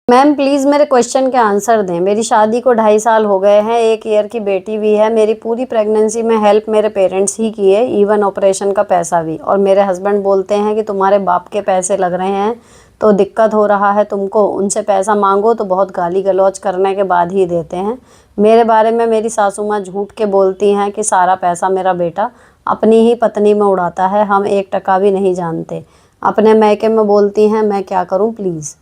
Ma'am please मेरे question के answer दें। मेरी शादी को 2.5 साल हो गए हैं, 1 ईयर की बेटी भी है। मेरी पूरी प्रेगनेंसी में हेल्प मेरे पेरेंट्स ही किए, इवन ऑपरेशन का पैसा भी। और मेरे हस्बैंड बोलते हैं कि तुम्हारे बाप के पैसे लग रहे हैं तो दिक्कत हो रहा है तुमको, उनसे पैसा मांगो तो बहुत गाली गलौज करने के बाद ही देते हैं। मेरे बारे में मेरी सासू माँ झूठ के बोलती हैं कि सारा पैसा मेरा बेटा अपनी ही पत्नी में उड़ाता है, हम 1 टका भी नहीं जानते। अपने मैके में बोलती हैं, मैं क्या करूँ प्लीज़।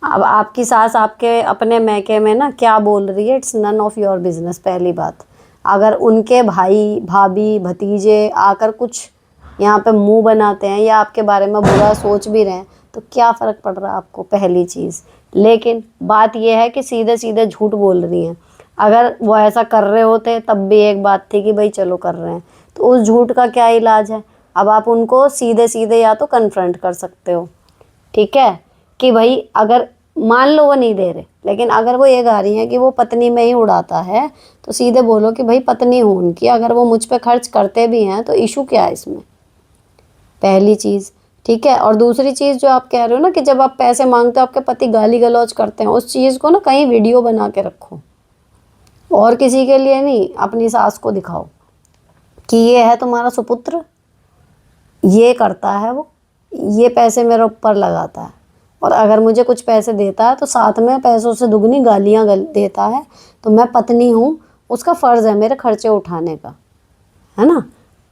अब आपकी सास आपके अपने मैके में ना क्या बोल रही है, it's none of your business. पहली बात, अगर उनके भाई भाभी भतीजे आकर कुछ यहाँ पे मुंह बनाते हैं या आपके बारे में बुरा सोच भी रहे हैं तो क्या फ़र्क पड़ रहा है आपको, पहली चीज़। लेकिन बात यह है कि सीधे सीधे झूठ बोल रही हैं। अगर वो ऐसा कर रहे होते तब भी एक बात थी कि भाई चलो कर रहे हैं, तो उस झूठ का क्या इलाज है। अब आप उनको सीधे सीधे या तो कन्फ्रंट कर सकते हो, ठीक है, कि भाई अगर मान लो वो नहीं दे रहे, लेकिन अगर वो ये गा रही हैं कि वो पत्नी में ही उड़ाता है तो सीधे बोलो कि भाई पत्नी हूँ उनकी, अगर वो मुझ पे खर्च करते भी हैं तो इशू क्या है इसमें, पहली चीज़, ठीक है। और दूसरी चीज़ जो आप कह रहे हो ना कि जब आप पैसे मांगते हो आपके पति गाली गलौज करते हैं, उस चीज़ को ना कहीं वीडियो बना के रखो, और किसी के लिए नहीं, अपनी सास को दिखाओ कि ये है तुम्हारा सुपुत्र, ये करता है वो, ये पैसे मेरे ऊपर लगाता है, और अगर मुझे कुछ पैसे देता है तो साथ में पैसों से दुगनी गालियाँ देता है। तो मैं पत्नी हूँ, उसका फ़र्ज़ है मेरे खर्चे उठाने का, है ना।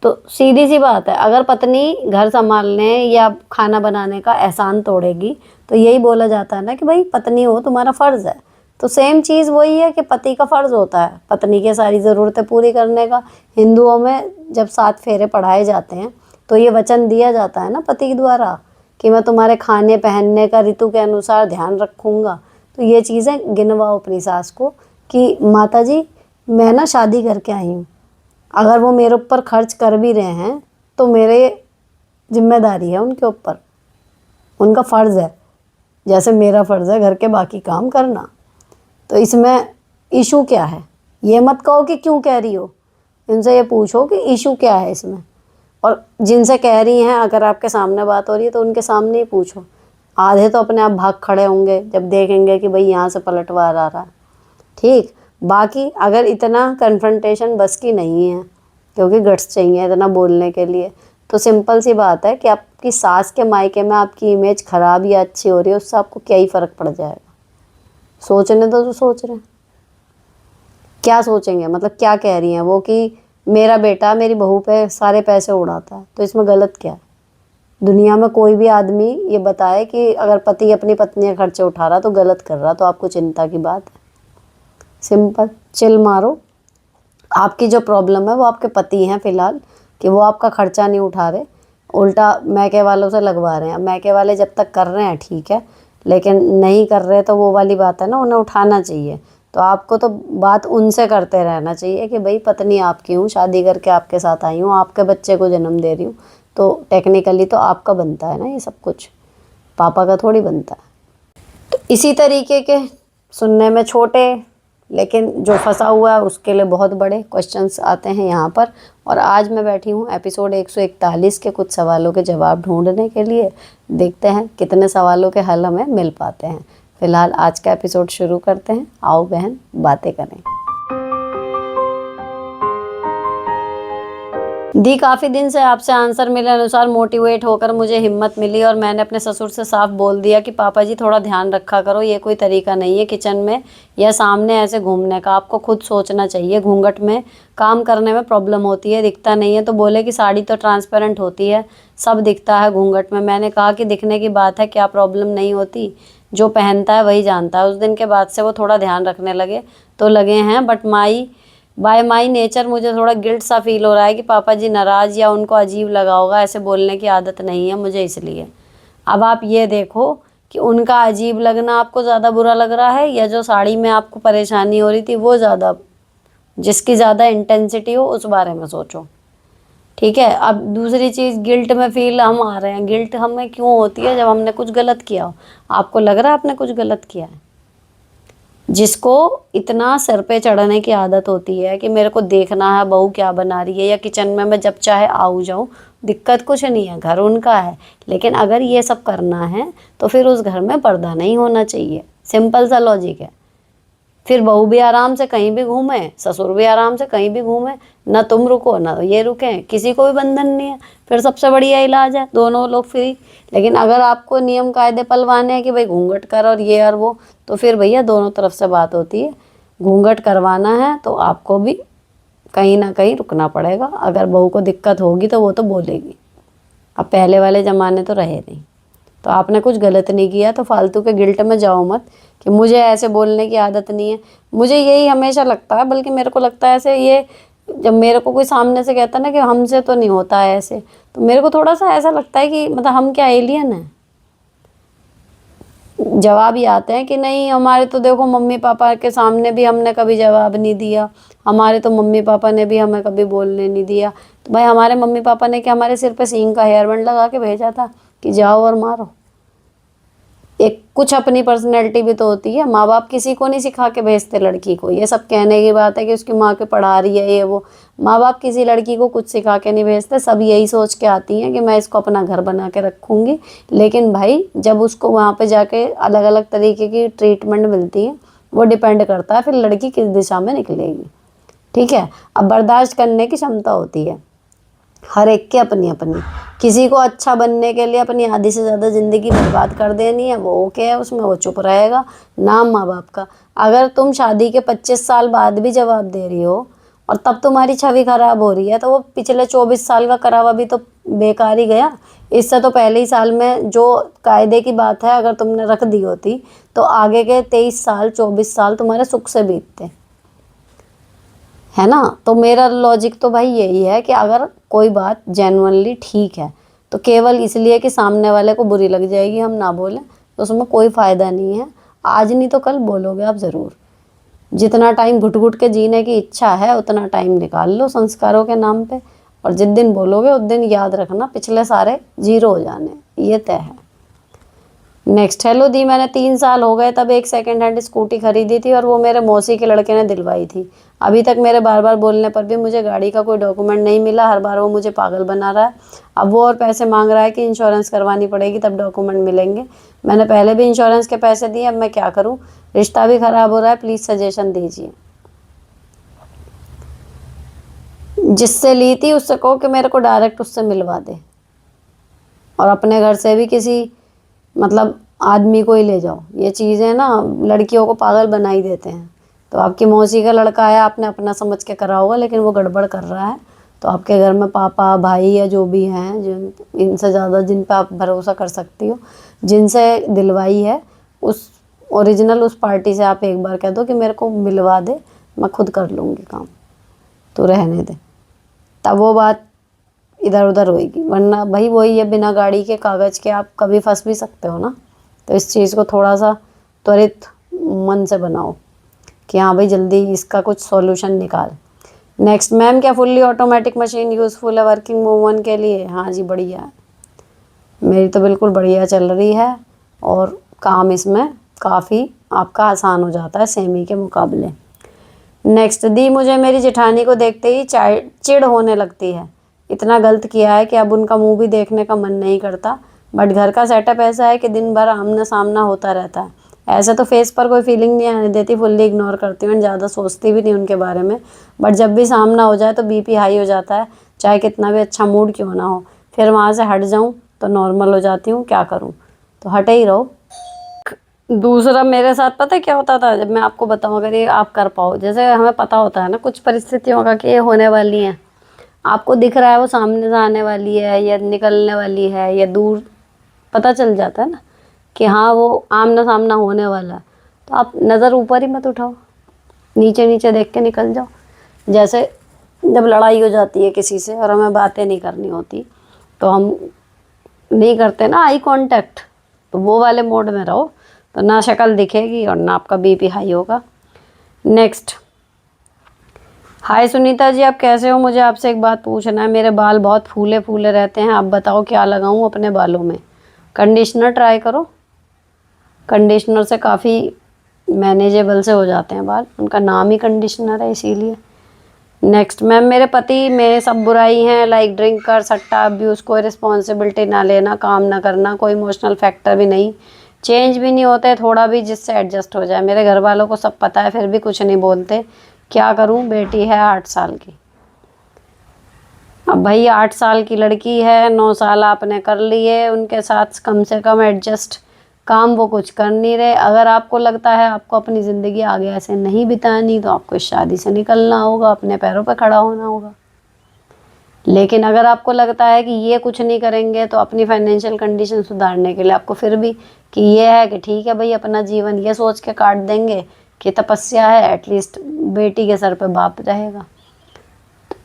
तो सीधी सी बात है, अगर पत्नी घर संभालने या खाना बनाने का एहसान तोड़ेगी तो यही बोला जाता है ना कि भाई पत्नी हो तुम्हारा फ़र्ज़ है। तो सेम चीज़ वही है कि पति का फ़र्ज़ होता है पत्नी के सारी ज़रूरतें पूरी करने का। हिंदुओं में जब 7 फेरे पढ़ाए जाते हैं तो ये वचन दिया जाता है ना पति द्वारा कि मैं तुम्हारे खाने पहनने का ऋतु के अनुसार ध्यान रखूँगा। तो ये चीज़ें गिनवाओ अपनी सास को कि माता जी मैं ना शादी करके आई हूँ, अगर वो मेरे ऊपर खर्च कर भी रहे हैं तो मेरे जिम्मेदारी है उनके ऊपर, उनका फ़र्ज़ है, जैसे मेरा फ़र्ज़ है घर के बाकी काम करना। तो इसमें इशू क्या है, ये मत कहो कि क्यों कह रही हो, इनसे ये पूछो कि इशू क्या है इसमें। और जिनसे कह रही हैं अगर आपके सामने बात हो रही है तो उनके सामने ही पूछो। आधे तो अपने आप भाग खड़े होंगे जब देखेंगे कि भाई यहाँ से पलटवार आ रहा है, ठीक। बाकी अगर इतना कन्फ्रंटेशन बस की नहीं है, क्योंकि गट्स चाहिए इतना बोलने के लिए, तो सिंपल सी बात है कि आपकी सास के मायके में आपकी इमेज ख़राब या अच्छी हो रही है उससे आपको क्या ही फ़र्क पड़ जाएगा। सोचने तो जो सोच रहे हैं, क्या सोचेंगे, मतलब क्या कह रही हैं वो कि मेरा बेटा मेरी बहू पे सारे पैसे उड़ाता है, तो इसमें गलत क्या है। दुनिया में कोई भी आदमी ये बताए कि अगर पति अपनी पत्नी के खर्चे उठा रहा तो गलत कर रहा, तो आपको चिंता की बात है। सिंपल चिल मारो। आपकी जो प्रॉब्लम है वो आपके पति हैं फ़िलहाल, कि वो आपका खर्चा नहीं उठा रहे, उल्टा मैके वालों से लगवा रहे हैं। मैके वाले जब तक कर रहे हैं ठीक है, लेकिन नहीं कर रहे तो वो वाली बात है ना, उन्हें उठाना चाहिए। तो आपको तो बात उनसे करते रहना चाहिए कि भाई पत्नी आपकी हूँ, शादी करके आपके साथ आई हूँ, आपके बच्चे को जन्म दे रही हूँ, तो टेक्निकली तो आपका बनता है ना ये सब कुछ, पापा का थोड़ी बनता है। तो इसी तरीके के सुनने में छोटे लेकिन जो फंसा हुआ है उसके लिए बहुत बड़े क्वेश्चंस आते हैं यहाँ पर। और आज मैं बैठी हूँ एपिसोड 141 के कुछ सवालों के जवाब ढूंढने के लिए। देखते हैं कितने सवालों के हल हमें मिल पाते हैं। फिलहाल आज का एपिसोड शुरू करते हैं। आओ बहन बातें करें। दी काफ़ी दिन से आपसे आंसर मिले अनुसार मोटिवेट होकर मुझे हिम्मत मिली और मैंने अपने ससुर से साफ बोल दिया कि पापा जी थोड़ा ध्यान रखा करो, ये कोई तरीका नहीं है किचन में या सामने ऐसे घूमने का, आपको खुद सोचना चाहिए। घूंघट में काम करने में प्रॉब्लम होती है, दिखता नहीं है। तो बोले कि साड़ी तो ट्रांसपेरेंट होती है, सब दिखता है घूंघट में। मैंने कहा कि दिखने की बात है, क्या प्रॉब्लम नहीं होती, जो पहनता है वही जानता है। उस दिन के बाद से वो थोड़ा ध्यान रखने लगे तो लगे हैं, बट बाय माई नेचर मुझे थोड़ा गिल्ट सा फील हो रहा है कि पापा जी नाराज़ या उनको अजीब लगा होगा, ऐसे बोलने की आदत नहीं है मुझे इसलिए। अब आप ये देखो कि उनका अजीब लगना आपको ज़्यादा बुरा लग रहा है या जो साड़ी में आपको परेशानी हो रही थी वो ज़्यादा, जिसकी ज़्यादा इंटेंसिटी हो उस बारे में सोचो, ठीक है। अब दूसरी चीज़, गिल्ट में फील हम आ रहे हैं, गिल्ट हमें क्यों होती है जब हमने कुछ गलत किया हो। आपको लग रहा है आपने कुछ गलत किया है। जिसको इतना सर पे चढ़ने की आदत होती है कि मेरे को देखना है बहू क्या बना रही है, या किचन में मैं जब चाहे आऊँ जाऊँ, दिक्कत कुछ नहीं है, घर उनका है। लेकिन अगर ये सब करना है तो फिर उस घर में पर्दा नहीं होना चाहिए। सिंपल सा लॉजिक है। फिर बहू भी आराम से कहीं भी घूमे, ससुर भी आराम से कहीं भी घूमे, ना तुम रुको ना ये रुके, किसी को भी बंधन नहीं है। फिर सबसे बढ़िया इलाज है, दोनों लोग फ्री। लेकिन अगर आपको नियम कायदे पलवाने हैं कि भाई घूंघट कर और ये और वो, तो फिर भैया दोनों तरफ से बात होती है। घूंघट करवाना है तो आपको भी कहीं ना कहीं रुकना पड़ेगा। अगर बहू को दिक्कत होगी तो वो तो बोलेगी। अब पहले वाले ज़माने तो रहे नहीं। तो आपने कुछ गलत नहीं किया तो फालतू के गिल्ट में जाओ मत कि मुझे ऐसे बोलने की आदत नहीं है। मुझे यही हमेशा लगता है, बल्कि मेरे को लगता है ऐसे, ये जब मेरे को कोई सामने से कहता है ना कि हमसे तो नहीं होता है ऐसे, तो मेरे को थोड़ा सा ऐसा लगता है कि मतलब हम क्या एलियन हैं। जवाब ये आते हैं कि नहीं, हमारे तो देखो मम्मी पापा के सामने भी हमने कभी जवाब नहीं दिया, हमारे तो मम्मी पापा ने भी हमें कभी बोलने नहीं दिया। तो भाई हमारे मम्मी पापा ने क्या हमारे सिर पे सींग का हेयर बैंड लगा के भेजा था कि जाओ और मारो? एक कुछ अपनी पर्सनैलिटी भी तो होती है। माँ बाप किसी को नहीं सिखा के भेजते लड़की को। ये सब कहने की बात है कि उसकी माँ के पढ़ा रही है ये वो। माँ बाप किसी लड़की को कुछ सिखा के नहीं भेजते। सब यही सोच के आती हैं कि मैं इसको अपना घर बना के रखूँगी। लेकिन भाई जब उसको वहाँ पे जाके अलग अलग तरीके की ट्रीटमेंट मिलती है, वो डिपेंड करता है फिर लड़की किस दिशा में निकलेगी। ठीक है, अब बर्दाश्त करने की क्षमता होती है हर एक की अपनी अपनी। किसी को अच्छा बनने के लिए अपनी आधी से ज़्यादा ज़िंदगी बर्बाद कर देनी है, वो ओके है, उसमें वो चुप रहेगा। नाम माँ बाप का। अगर तुम शादी के 25 साल बाद भी जवाब दे रही हो और तब तुम्हारी छवि खराब हो रही है, तो वो पिछले 24 साल का करा हुआ भी तो बेकार ही गया। इससे तो पहले ही साल में जो कायदे की बात है अगर तुमने रख दी होती, तो आगे के 23 साल 24 साल तुम्हारे सुख से बीतते, है ना। तो मेरा लॉजिक तो भाई यही है कि अगर कोई बात जेन्युइनली ठीक है, तो केवल इसलिए कि सामने वाले को बुरी लग जाएगी हम ना बोलें, तो उसमें कोई फ़ायदा नहीं है। आज नहीं तो कल बोलोगे आप ज़रूर। जितना टाइम घुट घुट के जीने की इच्छा है उतना टाइम निकाल लो संस्कारों के नाम पे, और जिस दिन बोलोगे उस दिन याद रखना पिछले सारे जीरो हो जाने, ये तय है। नेक्स्ट, हेलो दी, मैंने 3 साल हो गए तब एक सेकंड हैंड स्कूटी खरीदी थी और वो मेरे मौसी के लड़के ने दिलवाई थी। अभी तक मेरे बार बार बोलने पर भी मुझे गाड़ी का कोई डॉक्यूमेंट नहीं मिला। हर बार वो मुझे पागल बना रहा है। अब वो और पैसे मांग रहा है कि इंश्योरेंस करवानी पड़ेगी तब डॉक्यूमेंट मिलेंगे। मैंने पहले भी इंश्योरेंस के पैसे दिए, अब मैं क्या करूँ? रिश्ता भी ख़राब हो रहा है, प्लीज़ सजेशन दीजिए। जिससे ली थी उससे कहो कि मेरे को डायरेक्ट उससे मिलवा दे, और अपने घर से भी किसी मतलब आदमी को ही ले जाओ। ये चीज़ें ना लड़कियों को पागल बना ही देते हैं। तो आपकी मौसी का लड़का है, आपने अपना समझ के करा होगा, लेकिन वो गड़बड़ कर रहा है, तो आपके घर में पापा भाई या जो भी हैं, जिन इनसे ज़्यादा जिन पे आप भरोसा कर सकती हो, जिनसे दिलवाई है, उस ओरिजिनल उस पार्टी से आप एक बार कह दो कि मेरे को मिलवा दे, मैं खुद कर लूँगी काम, तो रहने दे। तब वो बात इधर उधर होएगी, वरना भाई वही है, बिना गाड़ी के कागज़ के आप कभी फंस भी सकते हो ना। तो इस चीज़ को थोड़ा सा त्वरित मन से बनाओ कि हाँ भाई जल्दी इसका कुछ सॉल्यूशन निकाल। नेक्स्ट, मैम क्या फुल्ली ऑटोमेटिक मशीन यूज़फुल है वर्किंग वूमन के लिए? हाँ जी, बढ़िया है, मेरी तो बिल्कुल बढ़िया चल रही है, और काम इसमें काफ़ी आपका आसान हो जाता है सेमी के मुकाबले। नेक्स्ट, दी, मुझे मेरी जेठानी को देखते ही चिढ़ होने लगती है। इतना गलत किया है कि अब उनका मुंह भी देखने का मन नहीं करता, बट घर का सेटअप ऐसा है कि दिन भर आमना सामना होता रहता है। ऐसे तो फेस पर कोई फीलिंग नहीं आने देती, फुल्ली इग्नोर करती हूँ, ज़्यादा सोचती भी नहीं उनके बारे में, बट जब भी सामना हो जाए तो बीपी हाई हो जाता है, चाहे कितना भी अच्छा मूड क्यों ना हो। फिर वहाँ से हट जाऊँ तो नॉर्मल हो जाती हूँ, क्या करूँ? तो हटे ही रहो। दूसरा, मेरे साथ पता है क्या होता था? जब मैं आपको बताऊं, अगर ये आप कर पाओ, जैसे हमें पता होता है ना कुछ परिस्थितियों का कि ये होने वाली हैं, आपको दिख रहा है वो सामने से आने वाली है या निकलने वाली है या दूर, पता चल जाता है ना कि हाँ वो आमना सामना होने वाला है, तो आप नज़र ऊपर ही मत उठाओ, नीचे नीचे देख के निकल जाओ। जैसे जब लड़ाई हो जाती है किसी से और हमें बातें नहीं करनी होती, तो हम नहीं करते ना आई कांटेक्ट, तो वो वाले मोड में रहो, तो ना शक्ल दिखेगी और ना आपका बीपी हाई होगा। नेक्स्ट, हाय सुनीता जी, आप कैसे हो? मुझे आपसे एक बात पूछना है, मेरे बाल बहुत फूले फूले रहते हैं, आप बताओ क्या लगाऊं अपने बालों में? कंडीशनर ट्राई करो, कंडीशनर से काफ़ी मैनेजेबल से हो जाते हैं बाल, उनका नाम ही कंडीशनर है इसीलिए। नेक्स्ट, मैम मेरे पति में सब बुराई हैं, लाइक ड्रिंकर, सट्टा अब्यूज़, कोई रिस्पॉन्सिबिलिटी ना लेना, काम ना करना, कोई इमोशनल फैक्टर भी नहीं, चेंज भी नहीं होते थोड़ा भी जिससे एडजस्ट हो जाए। मेरे घर वालों को सब पता है फिर भी कुछ नहीं बोलते। क्या करूं, बेटी है 8 साल की। अब भाई 8 साल की लड़की है, 9 साल आपने कर लिए उनके साथ कम से कम एडजस्ट। काम वो कुछ कर नहीं रहे। अगर आपको लगता है आपको अपनी ज़िंदगी आगे ऐसे नहीं बितानी तो आपको इस शादी से निकलना होगा, अपने पैरों पर खड़ा होना होगा। लेकिन अगर आपको लगता है कि ये कुछ नहीं करेंगे तो अपनी फाइनेंशियल कंडीशन सुधारने के लिए आपको फिर भी कि ये है कि ठीक है भाई अपना जीवन ये सोच के काट देंगे कि तपस्या है, एटलीस्ट बेटी के सर पे बाप रहेगा।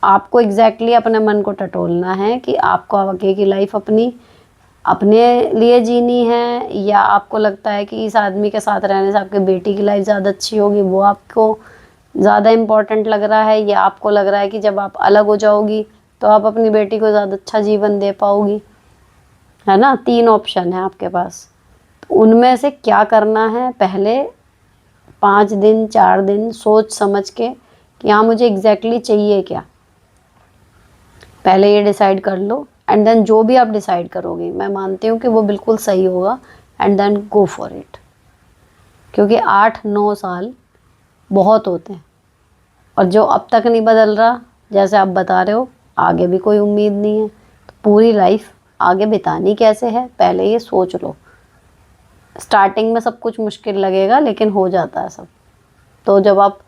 आपको एग्जैक्टली अपने मन को टटोलना है कि आपको आगे की लाइफ अपनी अपने लिए जीनी है, या आपको लगता है कि इस आदमी के साथ रहने से आपकी बेटी की लाइफ ज़्यादा अच्छी होगी, वो आपको ज़्यादा इम्पोर्टेंट लग रहा है, या आपको लग रहा है कि जब आप अलग हो जाओगी तो आप अपनी बेटी को ज़्यादा अच्छा जीवन दे पाओगी। है ना, 3 ऑप्शन है आपके पास। तो उनमें से क्या करना है, पहले 5 दिन 4 दिन सोच समझ के कि हाँ मुझे एग्जैक्टली चाहिए क्या, पहले ये डिसाइड कर लो। एंड देन जो भी आप डिसाइड करोगे मैं मानती हूँ कि वो बिल्कुल सही होगा। And then go for it, क्योंकि 8-9 साल बहुत होते हैं। और जो अब तक नहीं बदल रहा, जैसे आप बता रहे हो, आगे भी कोई उम्मीद नहीं है। तो पूरी लाइफ आगे बितानी कैसे है पहले ये सोच लो। स्टार्टिंग में सब कुछ मुश्किल लगेगा लेकिन हो जाता है सब। तो जब आप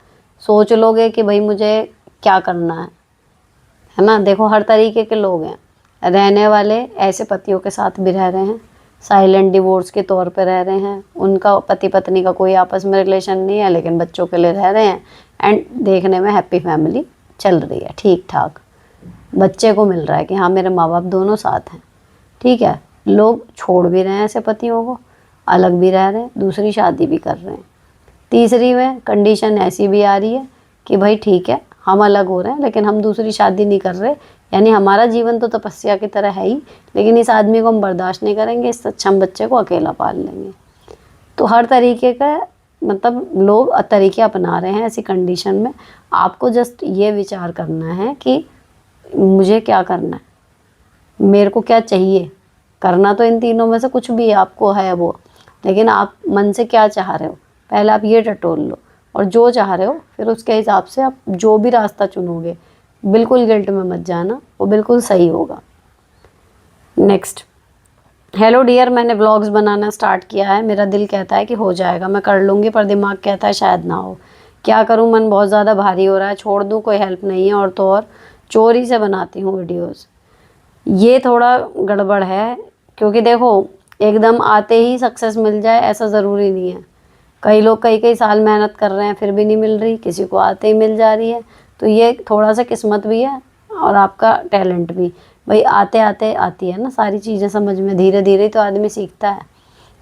सोच लोगे कि भाई मुझे क्या करना है ना, देखो हर तरीके के लोग हैं। रहने वाले ऐसे पतियों के साथ भी रह रहे हैं, साइलेंट डिवोर्स के तौर पे रह रहे हैं, उनका पति पत्नी का कोई आपस में रिलेशन नहीं है लेकिन बच्चों के लिए रह रहे हैं। एंड देखने में हैप्पी फैमिली चल रही है, ठीक ठाक बच्चे को मिल रहा है कि हाँ मेरे माँ बाप दोनों साथ हैं, ठीक है। लोग छोड़ भी रहे हैं ऐसे पतियों को, अलग भी रह रहे हैं, दूसरी शादी भी कर रहे हैं। तीसरी में कंडीशन ऐसी भी आ रही है कि भाई ठीक है हम अलग हो रहे हैं लेकिन हम दूसरी शादी नहीं कर रहे, यानी हमारा जीवन तो तपस्या की तरह है ही, लेकिन इस आदमी को हम बर्दाश्त नहीं करेंगे, इससे अच्छा हम बच्चे को अकेला पाल लेंगे। तो हर तरीके का मतलब लोग तरीके अपना रहे हैं ऐसी कंडीशन में। आपको जस्ट ये विचार करना है कि मुझे क्या करना है, मेरे को क्या चाहिए। करना तो इन तीनों में से कुछ भी आपको है वो, लेकिन आप मन से क्या चाह रहे हो पहले आप ये टटोल लो। और जो चाह रहे हो फिर उसके हिसाब से आप जो भी रास्ता चुनोगे बिल्कुल गिल्ट में मत जाना, वो बिल्कुल सही होगा। नेक्स्ट, हेलो डियर, मैंने व्लॉग्स बनाना स्टार्ट किया है। मेरा दिल कहता है कि हो जाएगा, मैं कर लूँगी, पर दिमाग कहता है शायद ना हो। क्या करूँ, मन बहुत ज़्यादा भारी हो रहा है, छोड़ दूँ, कोई हेल्प नहीं है। और तो और चोरी से बनाती हूँ वीडियोज़। ये थोड़ा गड़बड़ है, क्योंकि देखो एकदम आते ही सक्सेस मिल जाए ऐसा ज़रूरी नहीं है। कई लोग कई कई साल मेहनत कर रहे हैं फिर भी नहीं मिल रही, किसी को आते ही मिल जा रही है। तो ये थोड़ा सा किस्मत भी है और आपका टैलेंट भी। भाई आते आते आती है ना सारी चीज़ें समझ में, धीरे धीरे तो आदमी सीखता है।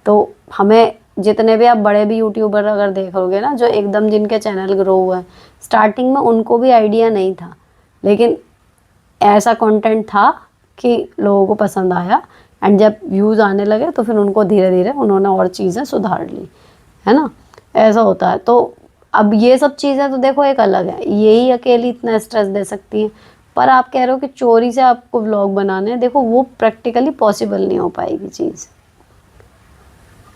तो हमें जितने भी आप बड़े भी यूट्यूबर अगर देखोगे ना, जो एकदम जिनके चैनल ग्रो हुआ है, स्टार्टिंग में उनको भी आइडिया नहीं था, लेकिन ऐसा कंटेंट था कि लोगों को पसंद आया। एंड जब व्यूज़ आने लगे तो फिर उनको धीरे धीरे उन्होंने और चीज़ें सुधार ली, है ना, ऐसा होता है। तो अब ये सब चीज़ें तो देखो एक अलग है, यही अकेली इतना स्ट्रेस दे सकती हैं। पर आप कह रहे हो कि चोरी से आपको व्लॉग बनाने हैं, देखो वो प्रैक्टिकली पॉसिबल नहीं हो पाएगी चीज़,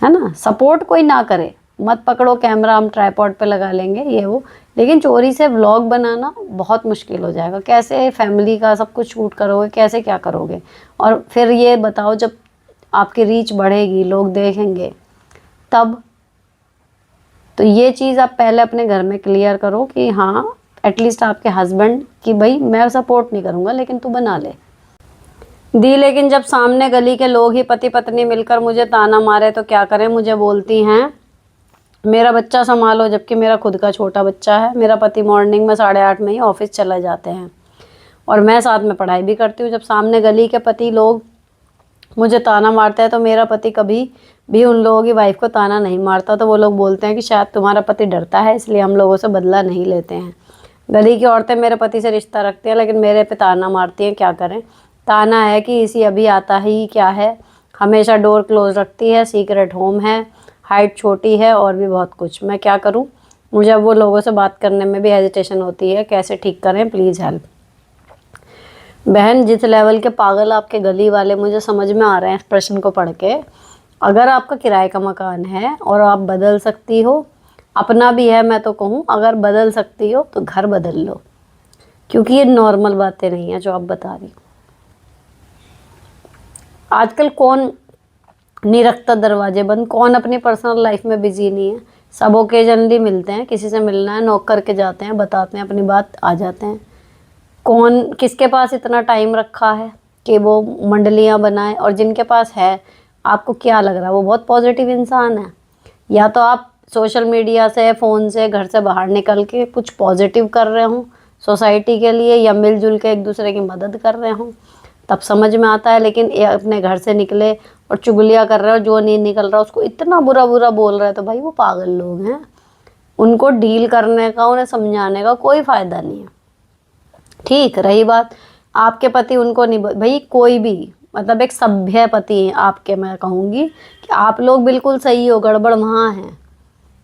है ना। सपोर्ट कोई ना करे, मत पकड़ो कैमरा, हम ट्राइपॉड पे लगा लेंगे ये वो, लेकिन चोरी से व्लॉग बनाना बहुत मुश्किल हो जाएगा। कैसे फैमिली का सब कुछ शूट करोगे, कैसे क्या करोगे। और फिर ये बताओ जब आपकी रीच बढ़ेगी, लोग देखेंगे तब। तो ये चीज़ आप पहले अपने घर में क्लियर करो कि हाँ एटलीस्ट आपके हस्बैंड कि भाई मैं सपोर्ट नहीं करूँगा लेकिन तू बना ले दी। लेकिन जब सामने गली के लोग ही पति पत्नी मिलकर मुझे ताना मारे तो क्या करें। मुझे बोलती हैं मेरा बच्चा संभालो, जबकि मेरा खुद का छोटा बच्चा है। मेरा पति मॉर्निंग में 8:30 में ही ऑफिस चला जाते हैं और मैं साथ में पढ़ाई भी करती हूँ। जब सामने गली के पति लोग मुझे ताना मारते हैं तो मेरा पति कभी भी उन लोगों की वाइफ को ताना नहीं मारता। तो वो लोग बोलते हैं कि शायद तुम्हारा पति डरता है इसलिए हम लोगों से बदला नहीं लेते हैं। गली की औरतें मेरे पति से रिश्ता रखती हैं लेकिन मेरे पे ताना मारती हैं, क्या करें। ताना है कि इसी अभी आता ही क्या है, हमेशा डोर क्लोज रखती है, सीक्रेट होम है, हाइट छोटी है और भी बहुत कुछ। मैं क्या करूं, मुझे अब वो लोगों से बात करने में भी हेजिटेशन होती है। कैसे ठीक करें, प्लीज़ हेल्प। बहन, जिस लेवल के पागल आपके गली वाले मुझे समझ में आ रहे हैं इस प्रश्न को पढ़ के, अगर आपका किराए का मकान है और आप बदल सकती हो, अपना भी है, मैं तो कहूँ अगर बदल सकती हो तो घर बदल लो, क्योंकि ये नॉर्मल बातें नहीं है जो आप बता रही हो। आजकल कौन नहीं रखता दरवाजे बंद, कौन अपनी पर्सनल लाइफ में बिजी नहीं है। सब ओकेजनली मिलते हैं, किसी से मिलना है नॉक करके जाते हैं, बताते हैं अपनी बात, आ जाते हैं। कौन किसके पास इतना टाइम रखा है कि वो मंडलियाँ बनाए, और जिनके पास है, आपको क्या लग रहा है वो बहुत पॉजिटिव इंसान है? या तो आप सोशल मीडिया से, फ़ोन से, घर से बाहर निकल के कुछ पॉजिटिव कर रहे हों सोसाइटी के लिए, या मिलजुल के एक दूसरे की मदद कर रहे हों, तब समझ में आता है। लेकिन ये अपने घर से निकले और चुगलियाँ कर रहे हो, जो नहीं निकल रहा उसको इतना बुरा बुरा बोल रहे हैं, तो भाई वो पागल लोग हैं। उनको डील करने का, उन्हें समझाने का कोई फ़ायदा नहीं है। ठीक, रही बात आपके पति उनको नहीं, भाई कोई भी, मतलब एक सभ्य पति है आपके, मैं कहूँगी कि आप लोग बिल्कुल सही हो, गड़बड़ वहाँ है।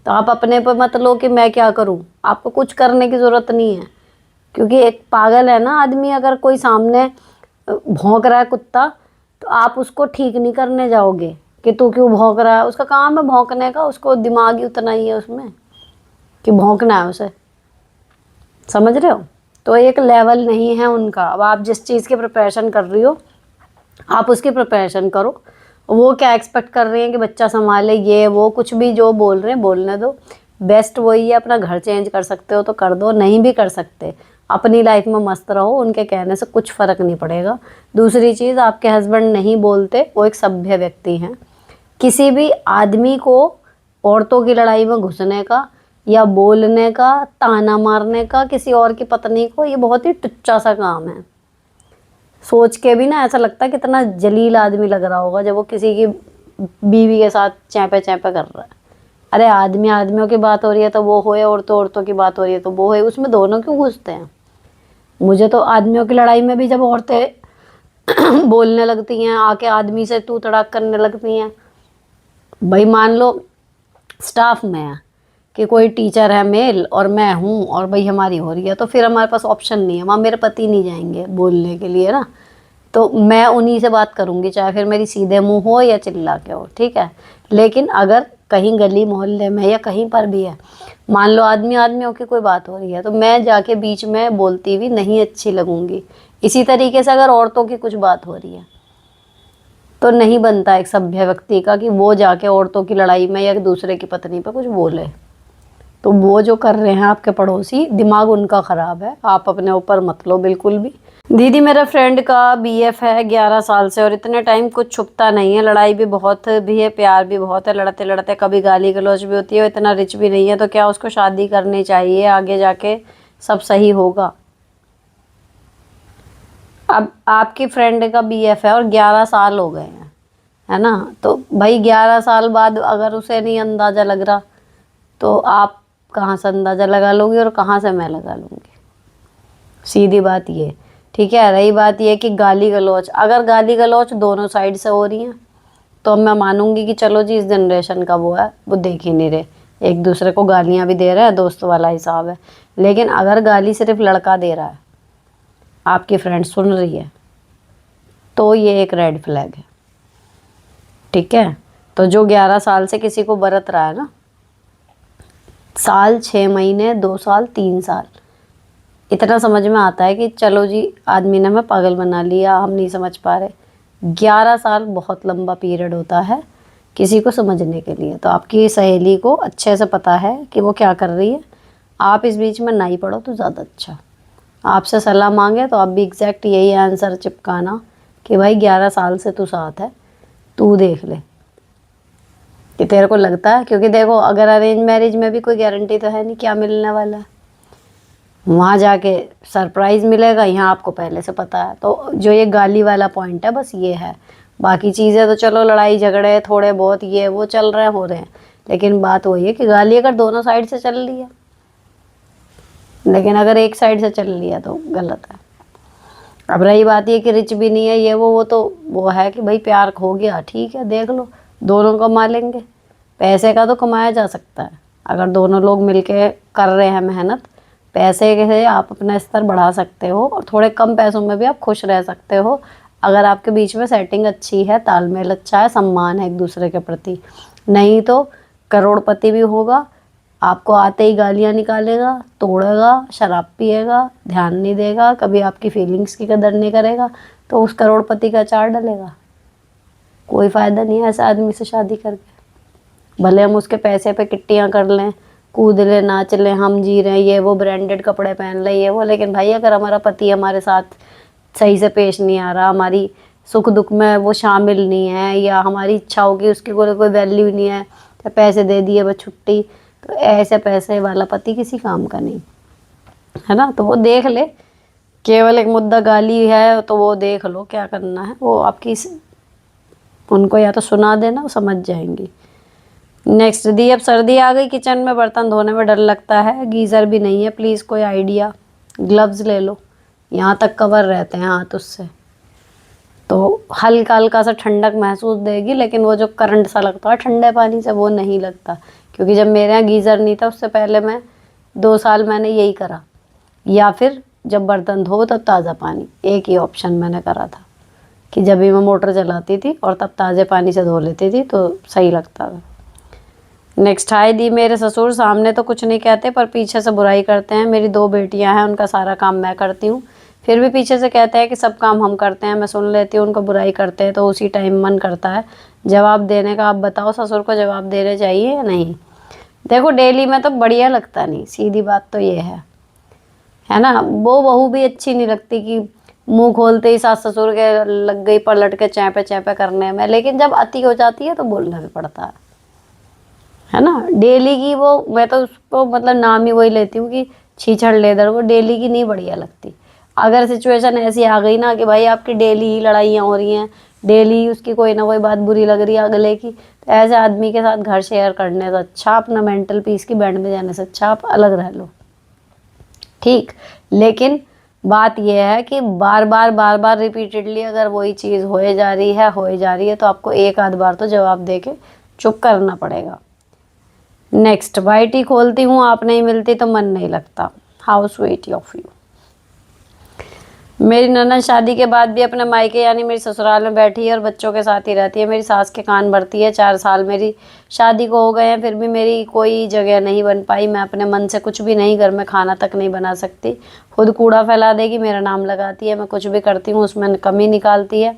तो आप अपने पर मत लो कि मैं क्या करूँ, आपको कुछ करने की ज़रूरत नहीं है। क्योंकि एक पागल है ना आदमी, अगर कोई सामने भौंक रहा है कुत्ता, तो आप उसको ठीक नहीं करने जाओगे कि तू क्यों भौंक रहा है, उसका काम है भौंकने का, उसको दिमाग ही उतना ही है उसमें कि भौंकना है उसे, समझ रहे हो? तो एक लेवल नहीं है उनका। अब आप जिस चीज़ की प्रिपरेशन कर रही हो, आप उसकी प्रिपरेशन करो। वो क्या एक्सपेक्ट कर रही हैं कि बच्चा संभाले, ये वो कुछ भी जो बोल रहे हैं बोलने दो। बेस्ट वही है, अपना घर चेंज कर सकते हो तो कर दो, नहीं भी कर सकते अपनी लाइफ में मस्त रहो, उनके कहने से कुछ फ़र्क नहीं पड़ेगा। दूसरी चीज़, आपके हस्बैंड नहीं बोलते, वो एक सभ्य व्यक्ति हैं। किसी भी आदमी को औरतों की लड़ाई में घुसने का या बोलने का, ताना मारने का किसी और की पत्नी को, ये बहुत ही टुच्चा सा काम है। सोच के भी ना ऐसा लगता है कितना जलील आदमी लग रहा होगा जब वो किसी की बीवी के साथ चैपे चैपे कर रहा है। अरे आदमी आदमियों की बात हो रही है तो वो हो, या औरतों औरतों की बात हो रही है तो वो है, उसमें दोनों क्यों घुसते हैं? मुझे तो आदमियों की लड़ाई में भी जब औरतें बोलने लगती हैं, आके आदमी से तू तड़ाक करने लगती हैं, भाई मान लो स्टाफ में है कि कोई टीचर है मेल और मैं हूँ, और भाई हमारी हो रही है, तो फिर हमारे पास ऑप्शन नहीं है, वहाँ मेरे पति नहीं जाएंगे बोलने के लिए ना, तो मैं उन्हीं से बात करूँगी, चाहे फिर मेरी सीधे मुंह हो या चिल्ला के हो, ठीक है। लेकिन अगर कहीं गली मोहल्ले में या कहीं पर भी है, मान लो आदमी आदमियों की कोई बात हो रही है, तो मैं जाके बीच में बोलती हुई नहीं अच्छी लगूंगी। इसी तरीके से अगर औरतों की कुछ बात हो रही है तो नहीं बनता एक सभ्य व्यक्ति का कि वो जाके औरतों की लड़ाई में या दूसरे की पत्नी पे कुछ बोले। तो वो जो कर रहे हैं आपके पड़ोसी, दिमाग उनका ख़राब है, आप अपने ऊपर मत लो बिल्कुल भी। दीदी मेरे फ्रेंड का बीएफ है 11 साल से, और इतने टाइम कुछ छुपता नहीं है, लड़ाई भी बहुत भी है, प्यार भी बहुत है, लड़ते लड़ते कभी गाली गलौज भी होती है, इतना रिच भी नहीं है, तो क्या उसको शादी करनी चाहिए? आगे जाके सब सही होगा। अब आपकी फ्रेंड का बीएफ है और 11 साल हो गए हैं, है ना? तो भाई 11 साल बाद अगर उसे नहीं अंदाज़ा लग रहा, तो आप कहाँ से अंदाज़ा लगा लोगी और कहाँ से मैं लगा लूँगी? सीधी बात ये, ठीक है। रही बात ये कि गाली गलौच, अगर गाली गलौच दोनों साइड से हो रही हैं तो मैं मानूंगी कि चलो जी इस जनरेशन का वो है, वो देख ही नहीं रहे, एक दूसरे को गालियाँ भी दे रहे हैं, दोस्त वाला हिसाब है। लेकिन अगर गाली सिर्फ लड़का दे रहा है, आपकी फ्रेंड सुन रही है, तो ये एक रेड फ्लैग है, ठीक है। तो जो 11 साल से किसी को बरत रहा है ना, साल 6 महीने 2 साल 3 साल, इतना समझ में आता है कि चलो जी आदमी ने हमें पागल बना लिया, हम नहीं समझ पा रहे। 11 साल बहुत लंबा पीरियड होता है किसी को समझने के लिए। तो आपकी सहेली को अच्छे से पता है कि वो क्या कर रही है, आप इस बीच में नहीं पड़ो तो ज़्यादा अच्छा। आपसे सलाह मांगे तो आप भी एग्जैक्ट यही आंसर चिपकाना कि भाई 11 साल से तू साथ है, तू देख ले कि तेरे को लगता है। क्योंकि देखो अगर अरेंज मैरिज में भी कोई गारंटी तो है नहीं क्या मिलने वाला है, वहाँ जाके सरप्राइज़ मिलेगा, यहाँ आपको पहले से पता है। तो जो ये गाली वाला पॉइंट है बस ये है, बाकी चीज़ें तो चलो लड़ाई झगड़े थोड़े बहुत ये वो चल रहे हो रहे हैं, लेकिन बात वही है कि गाली अगर दोनों साइड से चल रही है, लेकिन अगर एक साइड से चल रही है तो गलत है। अब रही बात ये कि रिच भी नहीं है ये वो तो वो है कि भाई प्यार खो गया, ठीक है देख लो, दोनों कमा लेंगे। पैसे का तो कमाया जा सकता है अगर दोनों लोग मिलके कर रहे हैं मेहनत, पैसे से आप अपना स्तर बढ़ा सकते हो और थोड़े कम पैसों में भी आप खुश रह सकते हो अगर आपके बीच में सेटिंग अच्छी है, तालमेल अच्छा है, सम्मान है एक दूसरे के प्रति। नहीं तो करोड़पति भी होगा, आपको आते ही गालियाँ निकालेगा, तोड़ेगा, शराब पिएगा, ध्यान नहीं देगा, कभी आपकी फीलिंग्स की कदर नहीं करेगा, तो उस करोड़पति का चार डलेगा। कोई फ़ायदा नहीं है ऐसे आदमी से शादी करके। भले हम उसके पैसे पे किट्टियाँ कर लें, कूद लें, नाच लें, हम जी रहे हैं, ये वो ब्रांडेड कपड़े पहन लें, ये वो, लेकिन भाई अगर हमारा पति हमारे साथ सही से पेश नहीं आ रहा, हमारी सुख दुख में वो शामिल नहीं है, या हमारी इच्छा होगी उसकी कोई वैल्यू नहीं है, तो पैसे दे दिए बस छुट्टी, तो ऐसे पैसे वाला पति किसी काम का नहीं है ना। तो वो देख ले, केवल एक मुद्दा गाली है तो वो देख लो क्या करना है, वो आपकी उनको या तो सुना देना, वो समझ जाएंगी। नेक्स्ट दी, अब सर्दी आ गई, किचन में बर्तन धोने में डर लगता है, गीज़र भी नहीं है, प्लीज़ कोई आइडिया। ग्लव्स ले लो, यहाँ तक कवर रहते हैं हाथ उससे, तो हल्का हल्का सा ठंडक महसूस देगी, लेकिन वो जो करंट सा लगता है ठंडे पानी से, वो नहीं लगता। क्योंकि जब मेरे यहाँ गीज़र नहीं था उससे पहले मैं 2 साल मैंने यही करा, या फिर जब बर्तन धो तब ताज़ा पानी, एक ही ऑप्शन मैंने करा था कि जब भी मैं मोटर चलाती थी और तब ताज़े पानी से धो लेती थी तो सही लगता था। नेक्स्ट, हाय दी, मेरे ससुर सामने तो कुछ नहीं कहते पर पीछे से बुराई करते हैं। मेरी 2 बेटियां हैं, उनका सारा काम मैं करती हूँ, फिर भी पीछे से कहते हैं कि सब काम हम करते हैं। मैं सुन लेती हूँ, उनको बुराई करते हैं तो उसी टाइम मन करता है जवाब देने का। आप बताओ, ससुर को जवाब देने चाहिए या नहीं? देखो, डेली में तो बढ़िया लगता नहीं, सीधी बात तो ये है ना। वो बहू भी अच्छी नहीं लगती कि मुंह खोलते ही सास ससुर के लग गई पलट के चैपे चैपे करने में, लेकिन जब अति हो जाती है तो बोलना भी पड़ता है ना। डेली की वो, मैं तो उसको मतलब नाम ही वही लेती हूँ कि छीछड़ लेदर, वो डेली की नहीं बढ़िया लगती। अगर सिचुएशन ऐसी आ गई ना कि भाई आपकी डेली ही लड़ाइयाँ हो रही हैं, डेली उसकी कोई ना कोई बात बुरी लग रही है अगले की, तो ऐसे आदमी के साथ घर शेयर करने से अच्छा, अपना मेंटल पीस की बैंड में जाने से अच्छा आप अलग रह लो, ठीक। लेकिन बात यह है कि बार बार रिपीटेडली अगर वही चीज़ होए जा रही है तो आपको एक आध बार तो जवाब दे के चुप करना पड़ेगा। नेक्स्ट, वाई टी खोलती हूँ, आप नहीं मिलती तो मन नहीं लगता। How sweet of you. मेरी ननद शादी के बाद भी अपने मायके यानी मेरी ससुराल में बैठी है और बच्चों के साथ ही रहती है। मेरी सास के कान भरती है। 4 साल मेरी शादी को हो गए हैं, फिर भी मेरी कोई जगह नहीं बन पाई। मैं अपने मन से कुछ भी नहीं, घर में खाना तक नहीं बना सकती। खुद कूड़ा फैला देगी, मेरा नाम लगाती है। मैं कुछ भी करती हूँ उसमें कमी निकालती है।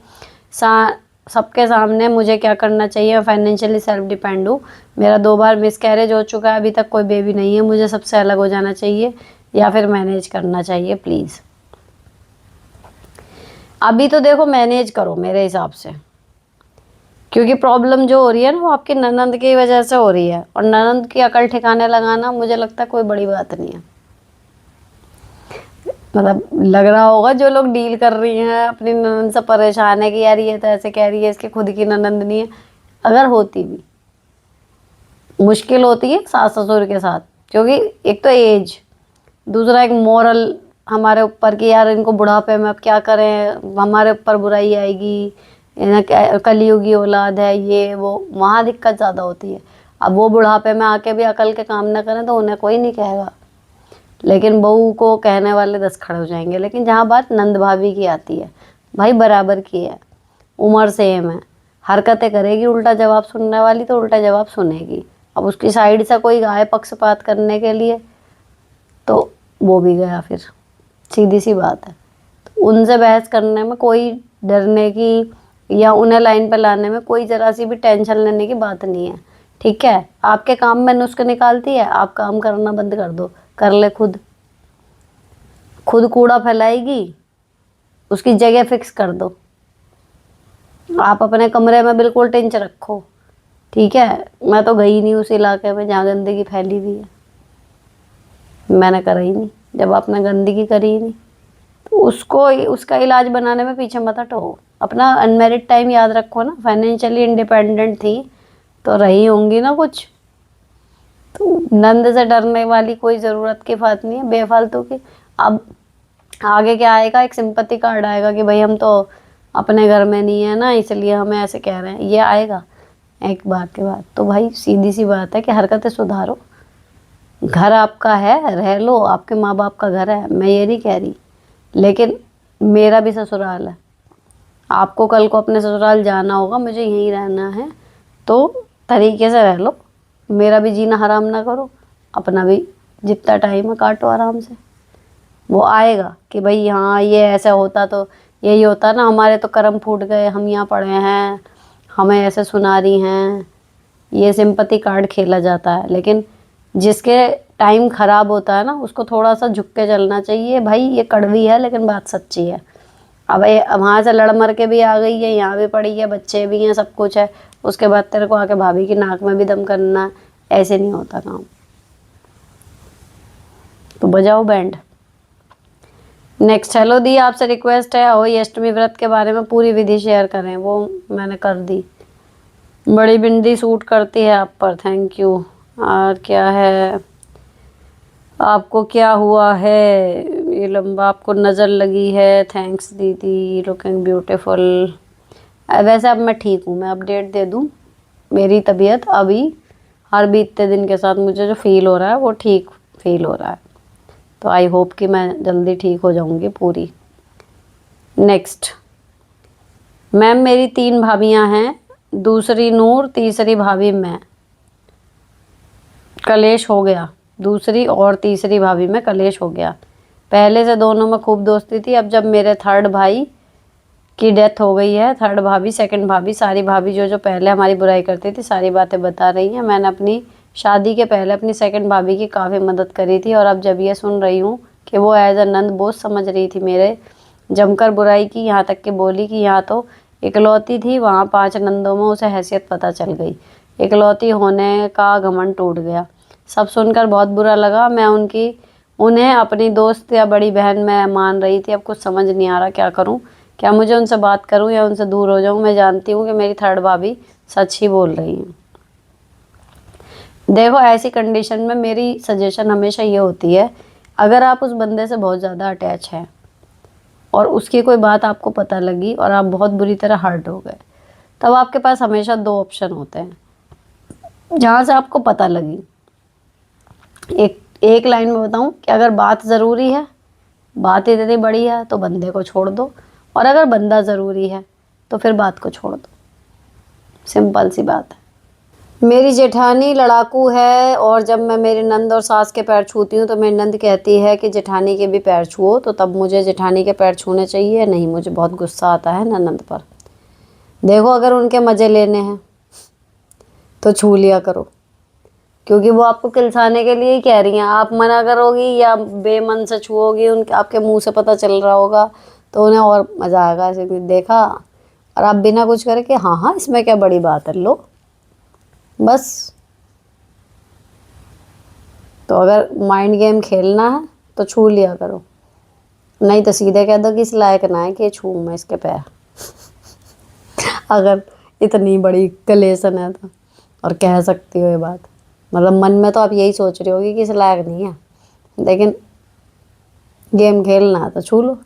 सबके सामने मुझे क्या करना चाहिए? मैं फाइनेंशियली सेल्फ डिपेंड हूँ। मेरा 2 बार मिसकैरेज हो चुका है, अभी तक कोई बेबी नहीं है। मुझे सबसे अलग हो जाना चाहिए या फिर मैनेज करना चाहिए? प्लीज़ अभी तो देखो मैनेज करो मेरे हिसाब से, क्योंकि प्रॉब्लम जो हो रही है ना वो आपकी ननंद की वजह से हो रही है, और ननंद की अकल ठिकाने लगाना मुझे लगता है कोई बड़ी बात नहीं है। मतलब लग रहा होगा जो लोग डील कर रही हैं अपनी ननंद से परेशान है कि यार ये तो ऐसे कह रही है, इसकी खुद की ननंद नहीं है। अगर होती भी, मुश्किल होती है सास ससुर के साथ, क्योंकि एक तो एज, दूसरा एक मोरल हमारे ऊपर कि यार इनको बुढ़ापे में अब क्या करें, हमारे ऊपर बुराई आएगी, इन्हें कलयुगी औलाद है, ये वो, वहाँ दिक्कत ज़्यादा होती है। अब वो बुढ़ापे में आके भी अकल के काम ना करें तो उन्हें कोई नहीं कहेगा, लेकिन बहू को कहने वाले 10 खड़े हो जाएंगे। लेकिन जहाँ बात नंद भाभी की आती है, भाई बराबर की है, उम्र सेम है, हरकतें करेगी उल्टा जवाब सुनने वाली तो उल्टा जवाब सुनेगी। अब उसकी साइड से कोई आए पक्षपात करने के लिए तो वो भी गया फिर, सीधी सी बात है। तो उनसे बहस करने में कोई डरने की या उन्हें लाइन पर लाने में कोई ज़रा सी भी टेंशन लेने की बात नहीं है, ठीक है। आपके काम में नुस्खे निकालती है, आप काम करना बंद कर दो, कर ले खुद कूड़ा फैलाएगी, उसकी जगह फिक्स कर दो। आप अपने कमरे में बिल्कुल टेंच रखो, ठीक है। मैं तो गई नहीं उस इलाके में जहाँ गंदगी फैली हुई है, मैंने करा ही नहीं। जब आपने गंदगी करी ही नहीं तो उसको उसका इलाज बनाने में पीछे मत हटो। अपना अनमेरिड टाइम याद रखो ना, फाइनेंशियली इंडिपेंडेंट थी तो रही होंगी ना कुछ, तो नंद से डरने वाली कोई ज़रूरत की बात नहीं है बेफालतू की। अब आगे क्या आएगा? एक सिंपैथी कार्ड आएगा कि भाई हम तो अपने घर में नहीं है ना इसलिए हमें ऐसे कह रहे हैं, ये आएगा एक बार के बाद। तो भाई सीधी सी बात है कि हरकतें सुधारो, घर आपका है, रह लो, आपके माँ बाप का घर है, मैं ये नहीं कह रही, लेकिन मेरा भी ससुराल है, आपको कल को अपने ससुराल जाना होगा, मुझे यहीं रहना है, तो तरीके से रह लो, मेरा भी जीना हराम ना करो, अपना भी जितना टाइम है काटो आराम से। वो आएगा कि भाई हाँ ये ऐसा होता तो यही होता ना, हमारे तो कर्म फूट गए, हम यहाँ पड़े हैं, हमें ऐसे सुना रही हैं, ये सिंपैथी कार्ड खेला जाता है। लेकिन जिसके टाइम ख़राब होता है ना, उसको थोड़ा सा झुक के चलना चाहिए। भाई ये कड़वी है लेकिन बात सच्ची है। अब ये वहाँ से लड़ मर के भी आ गई है, यहाँ भी पड़ी है, बच्चे भी हैं, सब कुछ है, उसके बाद तेरे को आके भाभी की नाक में भी दम करना, ऐसे नहीं होता काम। तो बजाओ बैंड। नेक्स्ट, हेलो दी, आपसे रिक्वेस्ट है होई अष्टमी व्रत के बारे में पूरी विधि शेयर करें। वो मैंने कर दी। बड़ी बिंदी सूट करती है आप पर, थैंक यू। और क्या है, आपको क्या हुआ है, ये लंबा आपको नज़र लगी है, थैंक्स दीदी, लुकिंग ब्यूटीफुल। वैसे अब मैं ठीक हूँ, मैं अपडेट दे दूँ, मेरी तबीयत अभी हर बीतते दिन के साथ मुझे जो फील हो रहा है वो ठीक फील हो रहा है। तो आई होप कि मैं जल्दी ठीक हो जाऊंगी पूरी। नेक्स्ट, मैम मेरी 3 भाभियां हैं, दूसरी नूर, तीसरी भाभी मैं। कलेश हो गया, दूसरी और तीसरी भाभी में कलेश हो गया। पहले से दोनों में खूब दोस्ती थी, अब जब मेरे थर्ड भाई की डेथ हो गई है, थर्ड भाभी, सेकंड भाभी, सारी भाभी जो जो पहले हमारी बुराई करती थी सारी बातें बता रही हैं। मैंने अपनी शादी के पहले अपनी सेकंड भाभी की काफ़ी मदद करी थी, और अब जब ये सुन रही हूँ कि वो एज अ नंद बोझ समझ रही थी मेरे, जमकर बुराई की, यहाँ तक कि बोली कि यहाँ तो इकलौती थी, वहाँ 5 नंदों में उसे हैसियत पता चल गई, इकलौती होने का घमंड टूट गया। सब सुनकर बहुत बुरा लगा। मैं उन्हें अपनी दोस्त या बड़ी बहन मैं मान रही थी। अब कुछ समझ नहीं आ रहा क्या करूं, क्या मुझे उनसे बात करूं या उनसे दूर हो जाऊं। मैं जानती हूं कि मेरी थर्ड भाभी सच ही बोल रही है। देखो, ऐसी कंडीशन में मेरी सजेशन हमेशा ये होती है, अगर आप उस बंदे से बहुत ज़्यादा अटैच हैं और उसकी कोई बात आपको पता लगी और आप बहुत बुरी तरह हर्ट हो गए, तब आपके पास हमेशा 2 ऑप्शन होते हैं जहाँ से आपको पता लगी। एक लाइन में बताऊं कि अगर बात ज़रूरी है, बात इतनी बड़ी है, तो बंदे को छोड़ दो, और अगर बंदा ज़रूरी है तो फिर बात को छोड़ दो। सिंपल सी बात है। मेरी जेठानी लड़ाकू है, और जब मैं मेरी नंद और सास के पैर छूती हूँ तो मेरी नंद कहती है कि जेठानी के भी पैर छुओ, तो तब मुझे जेठानी के पैर छूने चाहिए? नहीं, मुझे बहुत गुस्सा आता है ननद पर। देखो, अगर उनके मज़े लेने हैं तो छू लिया करो, क्योंकि वो आपको किलसाने के लिए ही कह रही हैं। आप मना करोगी या बेमन से छुओगी, उनके आपके मुंह से पता चल रहा होगा, तो उन्हें और मज़ा आएगा ऐसे कि देखा, और आप बिना कुछ करे कि हाँ हाँ इसमें क्या बड़ी बात है, लो बस। तो अगर माइंड गेम खेलना है तो छू लिया करो, नहीं तो सीधे कह दो कि इस लायक ना है कि छू मैं इसके पैर। अगर इतनी बड़ी कलेशन है तो, और कह सकती हो ये बात, मतलब मन में तो आप यही सोच रही होगी कि इस लायक नहीं है, लेकिन गेम खेलना है तो छू लो।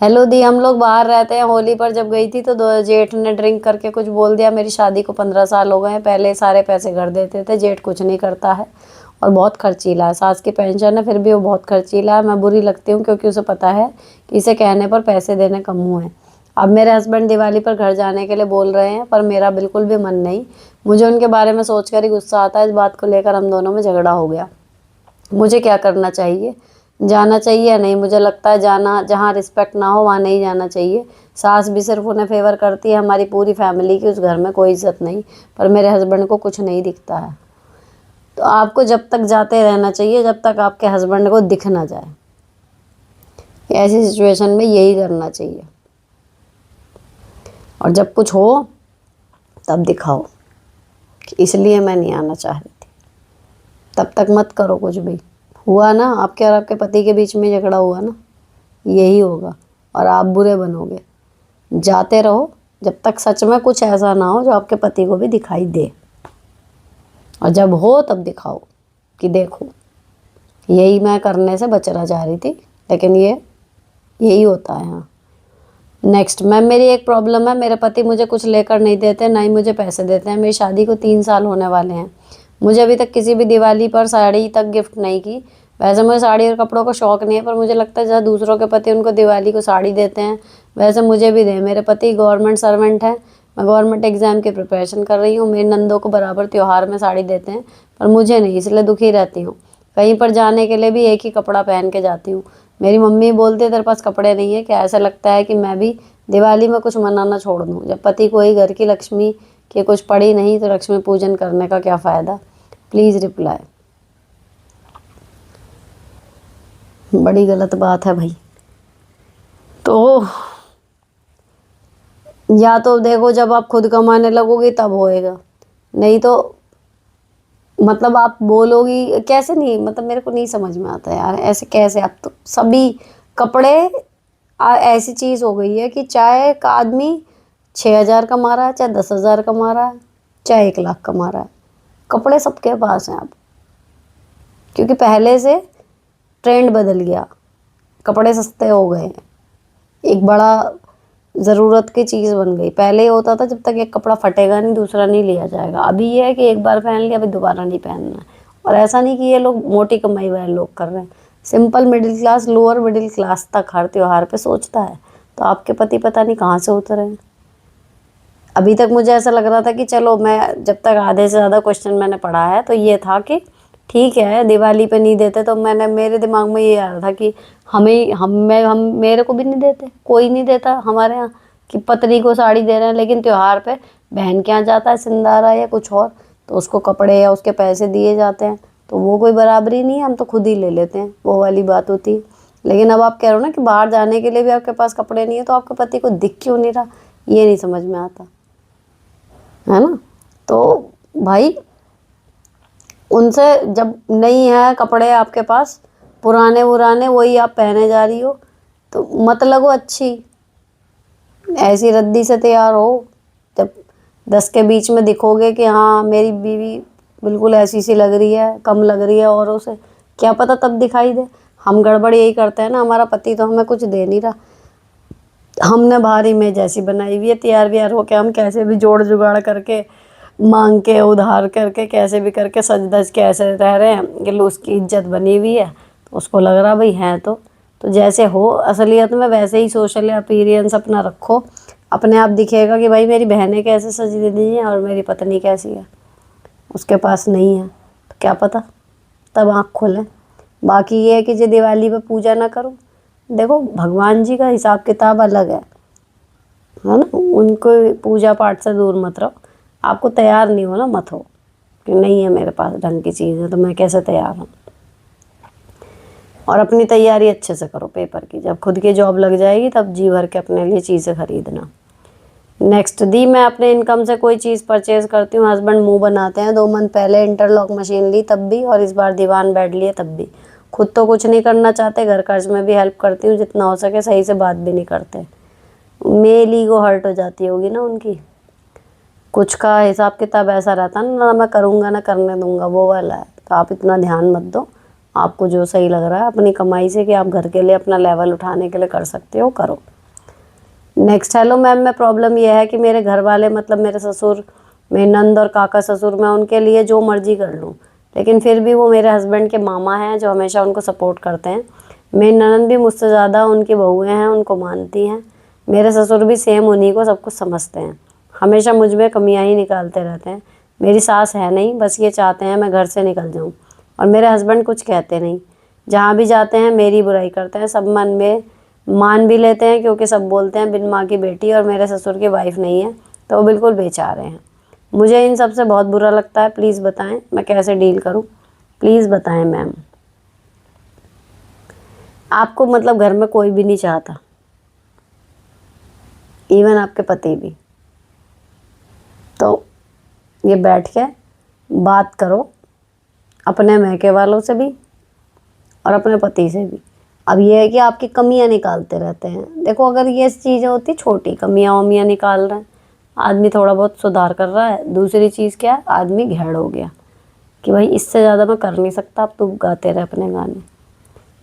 हेलो दी, हम लोग बाहर रहते हैं। होली पर जब गई थी तो 2 जेठ ने ड्रिंक करके कुछ बोल दिया। मेरी शादी को 15 साल हो गए हैं, पहले सारे पैसे घर देते थे, जेठ कुछ नहीं करता है और बहुत खर्चीला है। सास की पेंशन है फिर भी वो बहुत खर्चीला है। मैं बुरी लगती हूँ क्योंकि उसे पता है कि इसे कहने पर पैसे देने कम हुए हैं। अब मेरे हस्बैंड दिवाली पर घर जाने के लिए बोल रहे हैं, पर मेरा बिल्कुल भी मन नहीं। मुझे उनके बारे में सोचकर ही गुस्सा आता है। इस बात को लेकर हम दोनों में झगड़ा हो गया। मुझे क्या करना चाहिए, जाना चाहिए या नहीं? मुझे लगता है जाना, जहाँ रिस्पेक्ट ना हो वहाँ नहीं जाना चाहिए। सास भी सिर्फ उन्हें फेवर करती है, हमारी पूरी फैमिली की उस घर में कोई इज्जत नहीं, पर मेरे हस्बैंड को कुछ नहीं दिखता है। तो आपको जब तक जाते रहना चाहिए जब तक आपके हस्बैंड को दिख ना जाए। ऐसी सिचुएशन में यही करना चाहिए, और जब कुछ हो तब दिखाओ कि इसलिए मैं नहीं आना चाह रही थी। तब तक मत करो कुछ भी। हुआ ना आपके और आपके पति के बीच में झगड़ा हुआ ना, यही होगा, और आप बुरे बनोगे। जाते रहो जब तक सच में कुछ ऐसा ना हो जो आपके पति को भी दिखाई दे, और जब हो तब दिखाओ कि देखो यही मैं करने से बचना चाह रही थी, लेकिन यही होता है। हाँ, नेक्स्ट, मैम मेरी एक प्रॉब्लम है। मेरे पति मुझे कुछ लेकर नहीं देते, ना ही मुझे पैसे देते हैं। मेरी शादी को 3 साल होने वाले हैं, मुझे अभी तक किसी भी दिवाली पर साड़ी तक गिफ्ट नहीं की। वैसे मुझे साड़ी और कपड़ों का शौक़ नहीं है, पर मुझे लगता है जहाँ दूसरों के पति उनको दिवाली को साड़ी देते हैं, वैसे मुझे भी दें। मेरे पति गवर्नमेंट सर्वेंट हैं, मैं गवर्नमेंट एग्ज़ाम की प्रिपरेशन कर रही हूँ, मेरी नंदों को बराबर त्यौहार में साड़ी देते हैं, पर मुझे नहीं, इसलिए दुखी रहती हूँ। कहीं पर जाने के लिए भी एक ही कपड़ा पहन के जाती हूँ। मेरी मम्मी बोलती है तेरे पास कपड़े नहीं है क्या? ऐसा लगता है कि मैं भी दिवाली में कुछ मनाना छोड़ दूँ। जब पति को ही घर की लक्ष्मी की कुछ पड़ी नहीं तो लक्ष्मी पूजन करने का क्या फ़ायदा? Please reply. बड़ी गलत बात है भाई। तो या तो देखो जब आप खुद कमाने लगोगी तब होएगा, नहीं तो मतलब आप बोलोगी कैसे? नहीं, मतलब मेरे को नहीं समझ में आता यार, ऐसे कैसे? आप तो सभी कपड़े ऐसी चीज़ हो गई है कि चाहे एक आदमी 6,000 कमा रहा है, चाहे 10,000 कमा रहा है, चाहे 1 लाख कमा रहा है, कपड़े सबके पास हैं अब। क्योंकि पहले से ट्रेंड बदल गया, कपड़े सस्ते हो गए हैं, एक बड़ा ज़रूरत की चीज़ बन गई। पहले ये होता था जब तक एक कपड़ा फटेगा नहीं दूसरा नहीं लिया जाएगा। अभी ये है कि एक बार पहन लिया अभी दोबारा नहीं पहनना है। और ऐसा नहीं कि ये लोग मोटी कमाई वाले लोग कर रहे हैं, simple middle class, lower middle class तक हर त्योहार पे सोचता है। तो आपके पति पता नहीं कहाँ से उतरे हैं। अभी तक मुझे ऐसा लग रहा था कि चलो, मैं जब तक आधे से ज़्यादा क्वेश्चन मैंने पढ़ा है तो ये था कि ठीक है दिवाली पे नहीं देते, तो मेरे दिमाग में ये आ रहा था कि हम मेरे को भी नहीं देते, कोई नहीं देता हमारे यहाँ, कि पत्नी को साड़ी दे रहे हैं, लेकिन त्योहार पे बहन के यहाँ जाता है सिंदारा या कुछ और तो उसको कपड़े या उसके पैसे दिए जाते हैं। तो वो कोई बराबरी नहीं है, हम तो खुद ही ले लेते हैं, वो वाली बात होती है। लेकिन अब आप कह रहे हो ना कि बाहर जाने के लिए भी आपके पास कपड़े नहीं है, तो आपके पति को दिख क्यों नहीं रहा, ये नहीं समझ में आता है ना। तो भाई उनसे जब नहीं है कपड़े आपके पास, पुराने पुराने वही आप पहने जा रही हो, तो मत लगो अच्छी, ऐसी रद्दी से तैयार हो। जब 10 के बीच में दिखोगे कि हाँ मेरी बीवी बिल्कुल ऐसी सी लग रही है, कम लग रही है औरों से, क्या पता तब दिखाई दे। हम गड़बड़ यही करते हैं ना, हमारा पति तो हमें कुछ दे नहीं रहा, हमने भारी में जैसी बनाई हुई है, तैयार व्यार होके हम कैसे भी जोड़ जुगाड़ करके मांग के उधार करके कैसे भी करके सज धज के ऐसे रह रहे हैं कि लो उसकी इज्जत बनी हुई है, तो उसको लग रहा भाई हैं तो जैसे हो असलियत में वैसे ही सोशल अपीयरेंस अपना रखो, अपने आप दिखेगा कि भाई मेरी बहनें कैसे सजी दी हैं और मेरी पत्नी कैसी है। उसके पास नहीं है तो क्या पता तब आँख खोलें। बाकी ये है कि जो दिवाली पे पूजा ना करो, देखो भगवान जी का हिसाब किताब अलग है ना, उनको पूजा पाठ से दूर मत रहो। आपको तैयार नहीं हो ना, मत हो कि नहीं है मेरे पास ढंग की चीज़ है तो मैं कैसे तैयार हूँ। और अपनी तैयारी अच्छे से करो पेपर की, जब खुद की जॉब लग जाएगी तब जी भर के अपने लिए चीज़ें खरीदना। नेक्स्ट दी, मैं अपने इनकम से कोई चीज़ परचेज़ करती हूँ, हस्बैंड मुंह बनाते हैं। 2 मंथ पहले इंटरलॉक मशीन ली तब भी, और इस बार दीवान बेड लिए तब भी। खुद तो कुछ नहीं करना चाहते, घर खर्च में भी हेल्प करती हूँ जितना हो सके, सही से बात भी नहीं करते। मेरी ईगो हर्ट हो जाती होगी ना उनकी, कुछ का हिसाब किताब ऐसा रहता ना मैं करूँगा ना करने दूँगा, वो वाला है। तो आप इतना ध्यान मत दो, आपको जो सही लग रहा है अपनी कमाई से कि आप घर के लिए अपना लेवल उठाने के लिए कर सकते हो, करो। नेक्स्ट, हेलो मैम, मैं प्रॉब्लम यह है कि मेरे घर वाले मतलब मेरे ससुर, मेरे नंद और काका ससुर, मैं उनके लिए जो मर्जी कर लूँ, लेकिन फिर भी वो मेरे हस्बैंड के मामा हैं जो हमेशा उनको सपोर्ट करते हैं। मेरी ननद भी मुझसे ज़्यादा उनकी बहुएँ हैं, उनको मानती हैं। मेरे ससुर भी सेम उन्हीं को सब कुछ समझते हैं, हमेशा मुझ में कमियाँ ही निकालते रहते हैं। मेरी सास है नहीं, बस ये चाहते हैं मैं घर से निकल जाऊँ, और मेरे हस्बैंड कुछ कहते नहीं, जहाँ भी जाते हैं मेरी बुराई करते हैं। सब मन में मान भी लेते हैं क्योंकि सब बोलते हैं बिन माँ की बेटी और मेरे ससुर की वाइफ नहीं है, तो वो बिल्कुल बेचारे हैं। मुझे इन सब से बहुत बुरा लगता है, प्लीज़ बताएं मैं कैसे डील करूं, प्लीज़ बताएं मैम। आपको मतलब घर में कोई भी नहीं चाहता, इवन आपके पति भी, तो ये बैठ के बात करो अपने मैके वालों से भी और अपने पति से भी। अब ये है कि आपकी कमियां निकालते रहते हैं। देखो अगर ये चीज़ें होती छोटी, कमियां वमियां निकाल रहे हैं, आदमी थोड़ा बहुत सुधार कर रहा है। दूसरी चीज़ क्या है, आदमी घेड़ हो गया कि भाई इससे ज़्यादा मैं कर नहीं सकता, अब तू गाते रहे अपने गाने।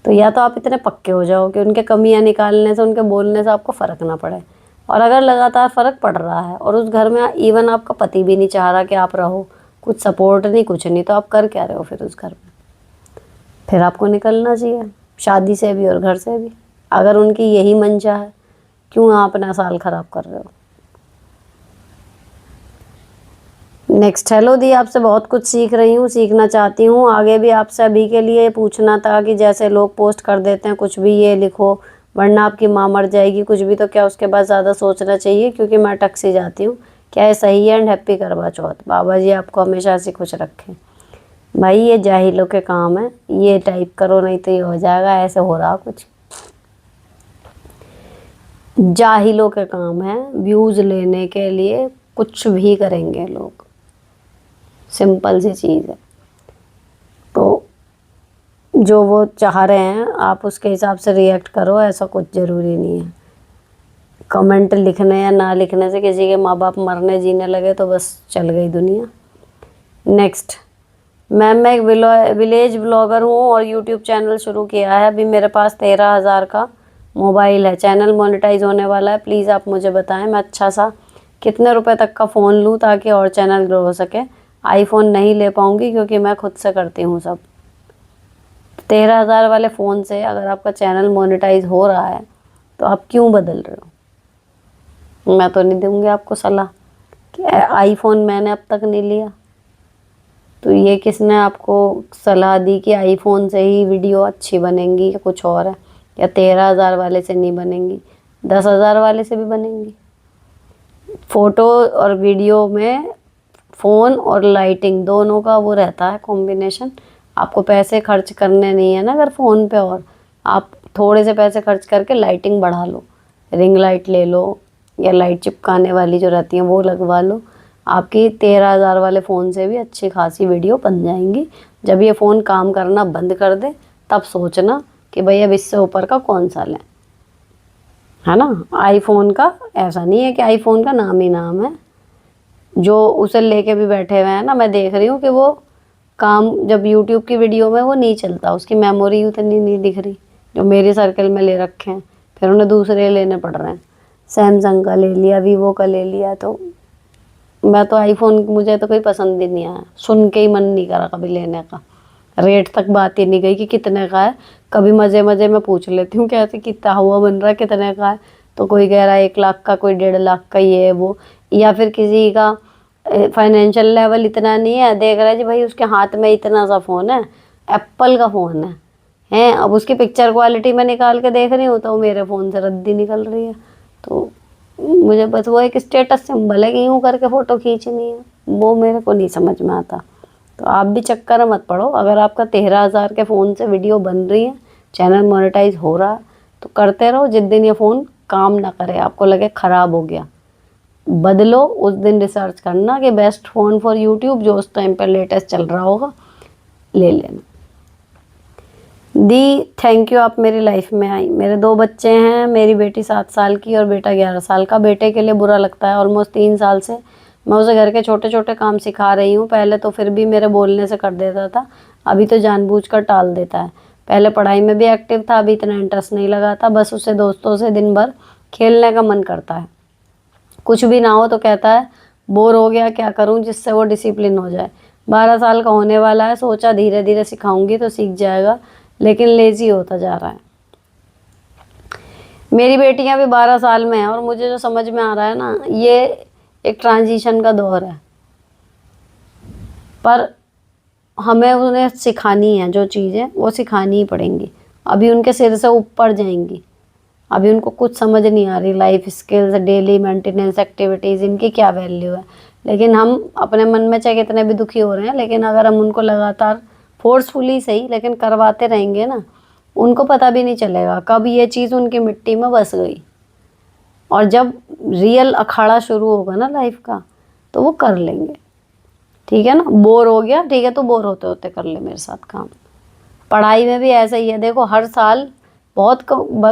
तो या तो आप इतने पक्के हो जाओ कि उनके कमियां निकालने से, उनके बोलने से आपको फ़र्क ना पड़े। और अगर लगातार फ़र्क पड़ रहा है और उस घर में इवन आपका पति भी नहीं चाह रहा कि आप रहो, कुछ सपोर्ट नहीं कुछ नहीं, तो आप कर क्या रहे हो फिर उस घर में? फिर आपको निकलना चाहिए, शादी से भी और घर से भी। अगर उनकी यही मंशा है, क्यों आप अपना साल ख़राब कर रहे हो। नेक्स्ट, हेलो दी, आपसे बहुत कुछ सीख रही हूँ, सीखना चाहती हूँ आगे भी। आपसे अभी के लिए पूछना था कि जैसे लोग पोस्ट कर देते हैं कुछ भी, ये लिखो वरना आपकी माँ मर जाएगी, कुछ भी, तो क्या उसके बाद ज़्यादा सोचना चाहिए, क्योंकि मैं अटक सी जाती हूँ। क्या ये सही है? एंड हैप्पी करवा चौथ। बाबा जी आपको हमेशा ऐसे खुश रखें। भाई ये जाहिलों के काम है, ये टाइप करो नहीं तो ये हो जाएगा, ऐसे हो रहा कुछ। जाहिलों के काम है, व्यूज़ लेने के लिए कुछ भी करेंगे लोग, सिंपल सी चीज़ है। तो जो वो चाह रहे हैं आप उसके हिसाब से रिएक्ट करो, ऐसा कुछ ज़रूरी नहीं है। कमेंट लिखने या ना लिखने से किसी के माँ बाप मरने जीने लगे तो बस चल गई दुनिया। नेक्स्ट, मैम मैं एक विलेज ब्लॉगर हूँ और यूट्यूब चैनल शुरू किया है। अभी मेरे पास 13,000 का मोबाइल है, चैनल मोनेटाइज होने वाला है। प्लीज़ आप मुझे बताएं मैं अच्छा सा कितने रुपए तक का फ़ोन लूँ ताकि और चैनल ग्रो हो सके। आईफोन नहीं ले पाऊँगी क्योंकि मैं खुद से करती हूँ सब। 13,000 वाले फ़ोन से अगर आपका चैनल मोनेटाइज हो रहा है तो आप क्यों बदल रहे हो। मैं तो नहीं दूँगी आपको सलाह कि आईफोन मैंने अब तक नहीं लिया, तो ये किसने आपको सलाह दी कि आईफोन से ही वीडियो अच्छी बनेंगी या कुछ और है, या 13,000 वाले से नहीं बनेंगी, 10,000 वाले से भी बनेंगी। फ़ोटो और वीडियो में फ़ोन और लाइटिंग दोनों का वो रहता है कॉम्बिनेशन। आपको पैसे खर्च करने नहीं है ना अगर फ़ोन पे, और आप थोड़े से पैसे खर्च करके लाइटिंग बढ़ा लो, रिंग लाइट ले लो या लाइट चिपकाने वाली जो रहती हैं वो लगवा लो। आपकी 13,000 वाले फ़ोन से भी अच्छी खासी वीडियो बन जाएंगी। जब ये फ़ोन काम करना बंद कर दे तब सोचना कि भाई अब इससे ऊपर का कौन सा लें, है ना। आईफोन का ऐसा नहीं है कि आईफोन का नाम ही नाम है, जो उसे लेके भी बैठे हुए हैं ना, मैं देख रही हूँ कि वो काम जब यूट्यूब की वीडियो में वो नहीं चलता, उसकी मेमोरी उतनी नहीं दिख रही जो मेरे सर्कल में ले रखे हैं, फिर उन्हें दूसरे लेने पड़ रहे हैं। सैमसंग का ले लिया, वीवो का ले लिया, तो मैं तो आईफोन, मुझे तो कोई पसंद ही नहीं आया, सुन के ही मन नहीं करा कभी लेने का। रेट तक बात ही नहीं गई कि कितने का है। कभी मज़े मज़े में पूछ लेती हूँ कैसे कितना हुआ बन रहा है, कितने का है, तो कोई कह रहा है 1 लाख का, कोई 1.5 लाख का, ये वो, या फिर किसी का फाइनेंशियल लेवल इतना नहीं है, देख रहा है जी भाई उसके हाथ में इतना सा फ़ोन है, एप्पल का फ़ोन है हैं, अब उसकी पिक्चर क्वालिटी में निकाल के देख रही हूँ तो मेरे फ़ोन से रद्दी निकल रही है। तो मुझे बस वो एक स्टेटस सिंबल है कि यूँ करके फ़ोटो खींचनी है, वो मेरे को नहीं समझ में आता। तो आप भी चक्कर मत पड़ो, अगर आपका 13,000 के फ़ोन से वीडियो बन रही है, चैनल मोनेटाइज हो रहा है, तो करते रहो। जिस दिन ये फ़ोन काम ना करे, आपको लगे ख़राब हो गया, बदलो, उस दिन रिसर्च करना कि बेस्ट फ़ोन फॉर यूट्यूब जो उस टाइम पर लेटेस्ट चल रहा होगा ले लेना। दी थैंक यू, आप मेरी लाइफ में आई। मेरे 2 बच्चे हैं, मेरी बेटी 7 साल की और बेटा 11 साल का। बेटे के लिए बुरा लगता है, ऑलमोस्ट 3 साल से मैं उसे घर के छोटे छोटे काम सिखा रही हूँ। पहले तो फिर भी मेरे बोलने से कर देता था, अभी तो जानबूझकर टाल देता है। पहले पढ़ाई में भी एक्टिव था, अभी इतना इंटरेस्ट नहीं लगाता, बस उसे दोस्तों से दिन भर खेलने का मन करता है। कुछ भी ना हो तो कहता है बोर हो गया, क्या करूं जिससे वो डिसिप्लिन हो जाए। 12 साल का होने वाला है, सोचा धीरे धीरे सिखाऊंगी तो सीख जाएगा, लेकिन लेजी होता जा रहा है। मेरी बेटियां भी 12 साल में हैं और मुझे जो समझ में आ रहा है ना, ये एक ट्रांजिशन का दौर है, पर हमें उन्हें सिखानी है, जो चीज़ें वो सिखानी ही पड़ेंगी। अभी उनके सिर से ऊपर जाएंगी, अभी उनको कुछ समझ नहीं आ रही, life skills, daily maintenance activities, इनकी क्या वैल्यू है। लेकिन हम अपने मन में चाहे कितने भी दुखी हो रहे हैं, लेकिन अगर हम उनको लगातार फोर्सफुली सही लेकिन करवाते रहेंगे ना, उनको पता भी नहीं चलेगा कब ये चीज़ उनकी मिट्टी में बस गई। और जब रियल अखाड़ा शुरू होगा ना लाइफ का, तो वो कर लेंगे। ठीक है ना, बोर हो गया, ठीक है, तो बोर होते होते कर ले मेरे साथ काम। पढ़ाई में भी ऐसा ही है, देखो हर साल बहुत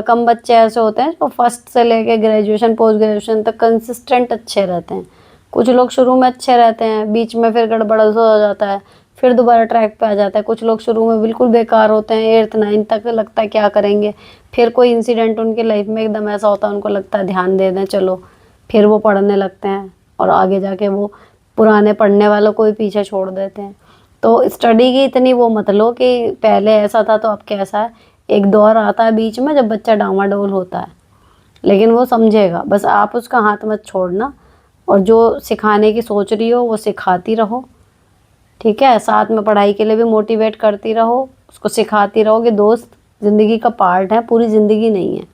कम बच्चे ऐसे होते हैं जो फर्स्ट से लेके ग्रेजुएशन पोस्ट ग्रेजुएशन तक कंसिस्टेंट अच्छे रहते हैं। कुछ लोग शुरू में अच्छे रहते हैं, बीच में फिर गड़बड़ हो जाता है, फिर दोबारा ट्रैक पे आ जाता है। कुछ लोग शुरू में बिल्कुल बेकार होते हैं, 8th 9th तक लगता है क्या करेंगे, फिर कोई इंसिडेंट उनकी लाइफ में एकदम ऐसा होता है उनको लगता है ध्यान दे दें चलो, फिर वो पढ़ने लगते हैं और आगे जाके वो पुराने पढ़ने वालों को भी पीछे छोड़ देते हैं। तो स्टडी की इतनी वो मत लो कि पहले ऐसा था तो अब कैसा है। एक दौर आता है बीच में जब बच्चा डामाडोल होता है, लेकिन वो समझेगा, बस आप उसका हाथ मत छोड़ना। और जो सिखाने की सोच रही हो वो सिखाती रहो, ठीक है। साथ में पढ़ाई के लिए भी मोटिवेट करती रहो, उसको सिखाती रहो कि दोस्त ज़िंदगी का पार्ट है, पूरी ज़िंदगी नहीं है।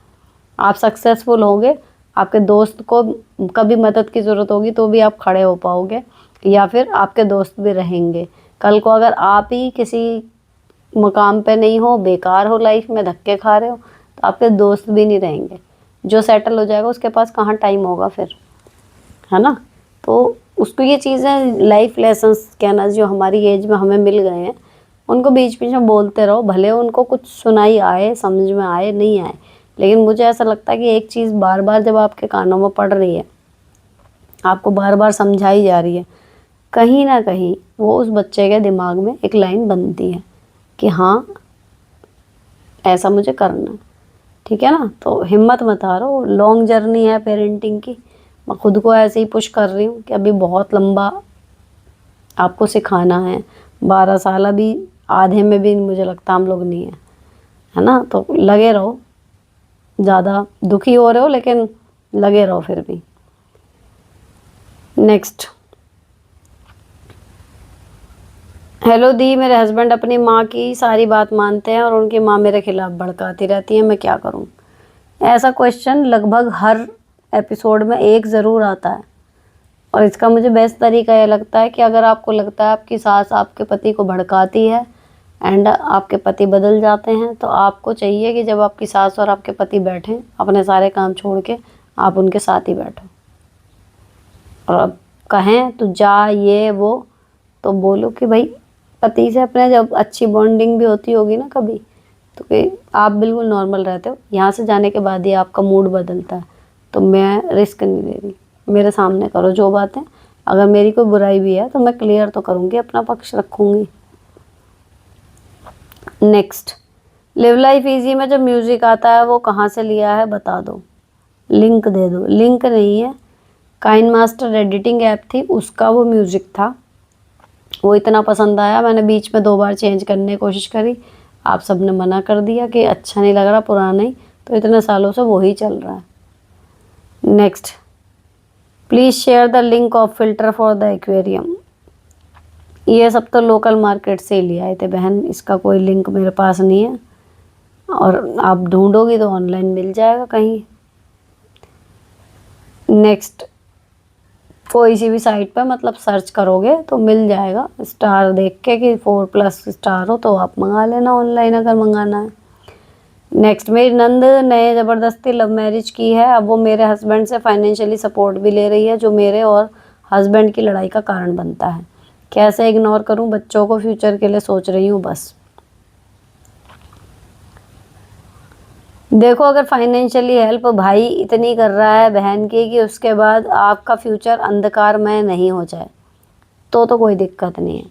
आप सक्सेसफुल होंगे, आपके दोस्त को कभी मदद की ज़रूरत होगी तो भी आप खड़े हो पाओगे, या फिर आपके दोस्त भी रहेंगे। कल को अगर आप ही किसी मुकाम पे नहीं हो, बेकार हो, लाइफ में धक्के खा रहे हो, तो आपके दोस्त भी नहीं रहेंगे। जो सेटल हो जाएगा उसके पास कहाँ टाइम होगा फिर, है ना। तो उसको ये चीज़ें लाइफ लेसन्स कहना जो हमारी एज में हमें मिल गए हैं, उनको बीच बीच में बोलते रहो, भले उनको कुछ सुनाई आए, समझ में आए, नहीं आए। लेकिन मुझे ऐसा लगता है कि एक चीज़ बार बार जब आपके कानों में पड़ रही है, आपको बार बार समझाई जा रही है, कहीं ना कहीं वो उस बच्चे के दिमाग में एक लाइन बनती है कि हाँ ऐसा मुझे करना है, ठीक है ना। तो हिम्मत मत हारो, लॉन्ग जर्नी है पेरेंटिंग की। मैं खुद को ऐसे ही पुश कर रही हूँ कि अभी बहुत लंबा आपको सिखाना है। 12 साल अभी आधे में भी मुझे लगता हम लोग नहीं है ना। तो लगे रहो, ज़्यादा दुखी हो रहे हो लेकिन लगे रहो फिर भी। नेक्स्ट, हेलो दी, मेरे हस्बैंड अपनी माँ की सारी बात मानते हैं और उनकी माँ मेरे खिलाफ़ भड़काती रहती है, मैं क्या करूँ। ऐसा क्वेश्चन लगभग हर एपिसोड में एक ज़रूर आता है, और इसका मुझे बेस्ट तरीका ये लगता है कि अगर आपको लगता है आपकी सास आपके पति को भड़काती है एंड आपके पति बदल जाते हैं, तो आपको चाहिए कि जब आपकी सास और आपके पति बैठें, अपने सारे काम छोड़ के आप उनके साथ ही बैठो। और अब कहें तो जा ये वो, तो बोलो कि भाई पति से अपने जब अच्छी बॉन्डिंग भी होती होगी ना कभी, तो कि आप बिल्कुल नॉर्मल रहते हो, यहाँ से जाने के बाद ही आपका मूड बदलता है, तो मैं रिस्क नहीं ले रही, मेरे सामने करो जो बातें। अगर मेरी कोई बुराई भी है तो मैं क्लियर तो करूँगी, अपना पक्ष रखूँगी। नेक्स्ट, लिव लाइफ इजी में जो म्यूज़िक आता है वो कहाँ से लिया है बता दो, लिंक दे दो। लिंक नहीं है, काइन मास्टर एडिटिंग ऐप थी, उसका वो म्यूज़िक था। वो इतना पसंद आया, मैंने बीच में 2 बार चेंज करने की कोशिश करी, आप सब ने मना कर दिया कि अच्छा नहीं लग रहा, पुराना ही, तो इतने सालों से वही चल रहा है। Next, please share the link of filter for the aquarium. ये सब तो लोकल मार्केट से ही ले आए थे बहन, इसका कोई लिंक मेरे पास नहीं है, और आप ढूंढोगी तो ऑनलाइन मिल जाएगा कहीं। नेक्स्ट, कोई सी भी साइट पर मतलब सर्च करोगे तो मिल जाएगा, स्टार देख के कि 4+ स्टार हो तो आप मंगा लेना ऑनलाइन अगर मंगाना है। नेक्स्ट, मेरी नंद ने ज़बरदस्ती लव मैरिज की है, अब वो मेरे हस्बैंड से फाइनेंशियली सपोर्ट भी ले रही है, जो मेरे और हस्बैंड की लड़ाई का कारण बनता है। कैसे इग्नोर करूं, बच्चों को फ्यूचर के लिए सोच रही हूँ बस। देखो, अगर फाइनेंशियली हेल्प भाई इतनी कर रहा है बहन की कि उसके बाद आपका फ्यूचर अंधकारमय नहीं हो जाए, तो कोई दिक्कत नहीं है,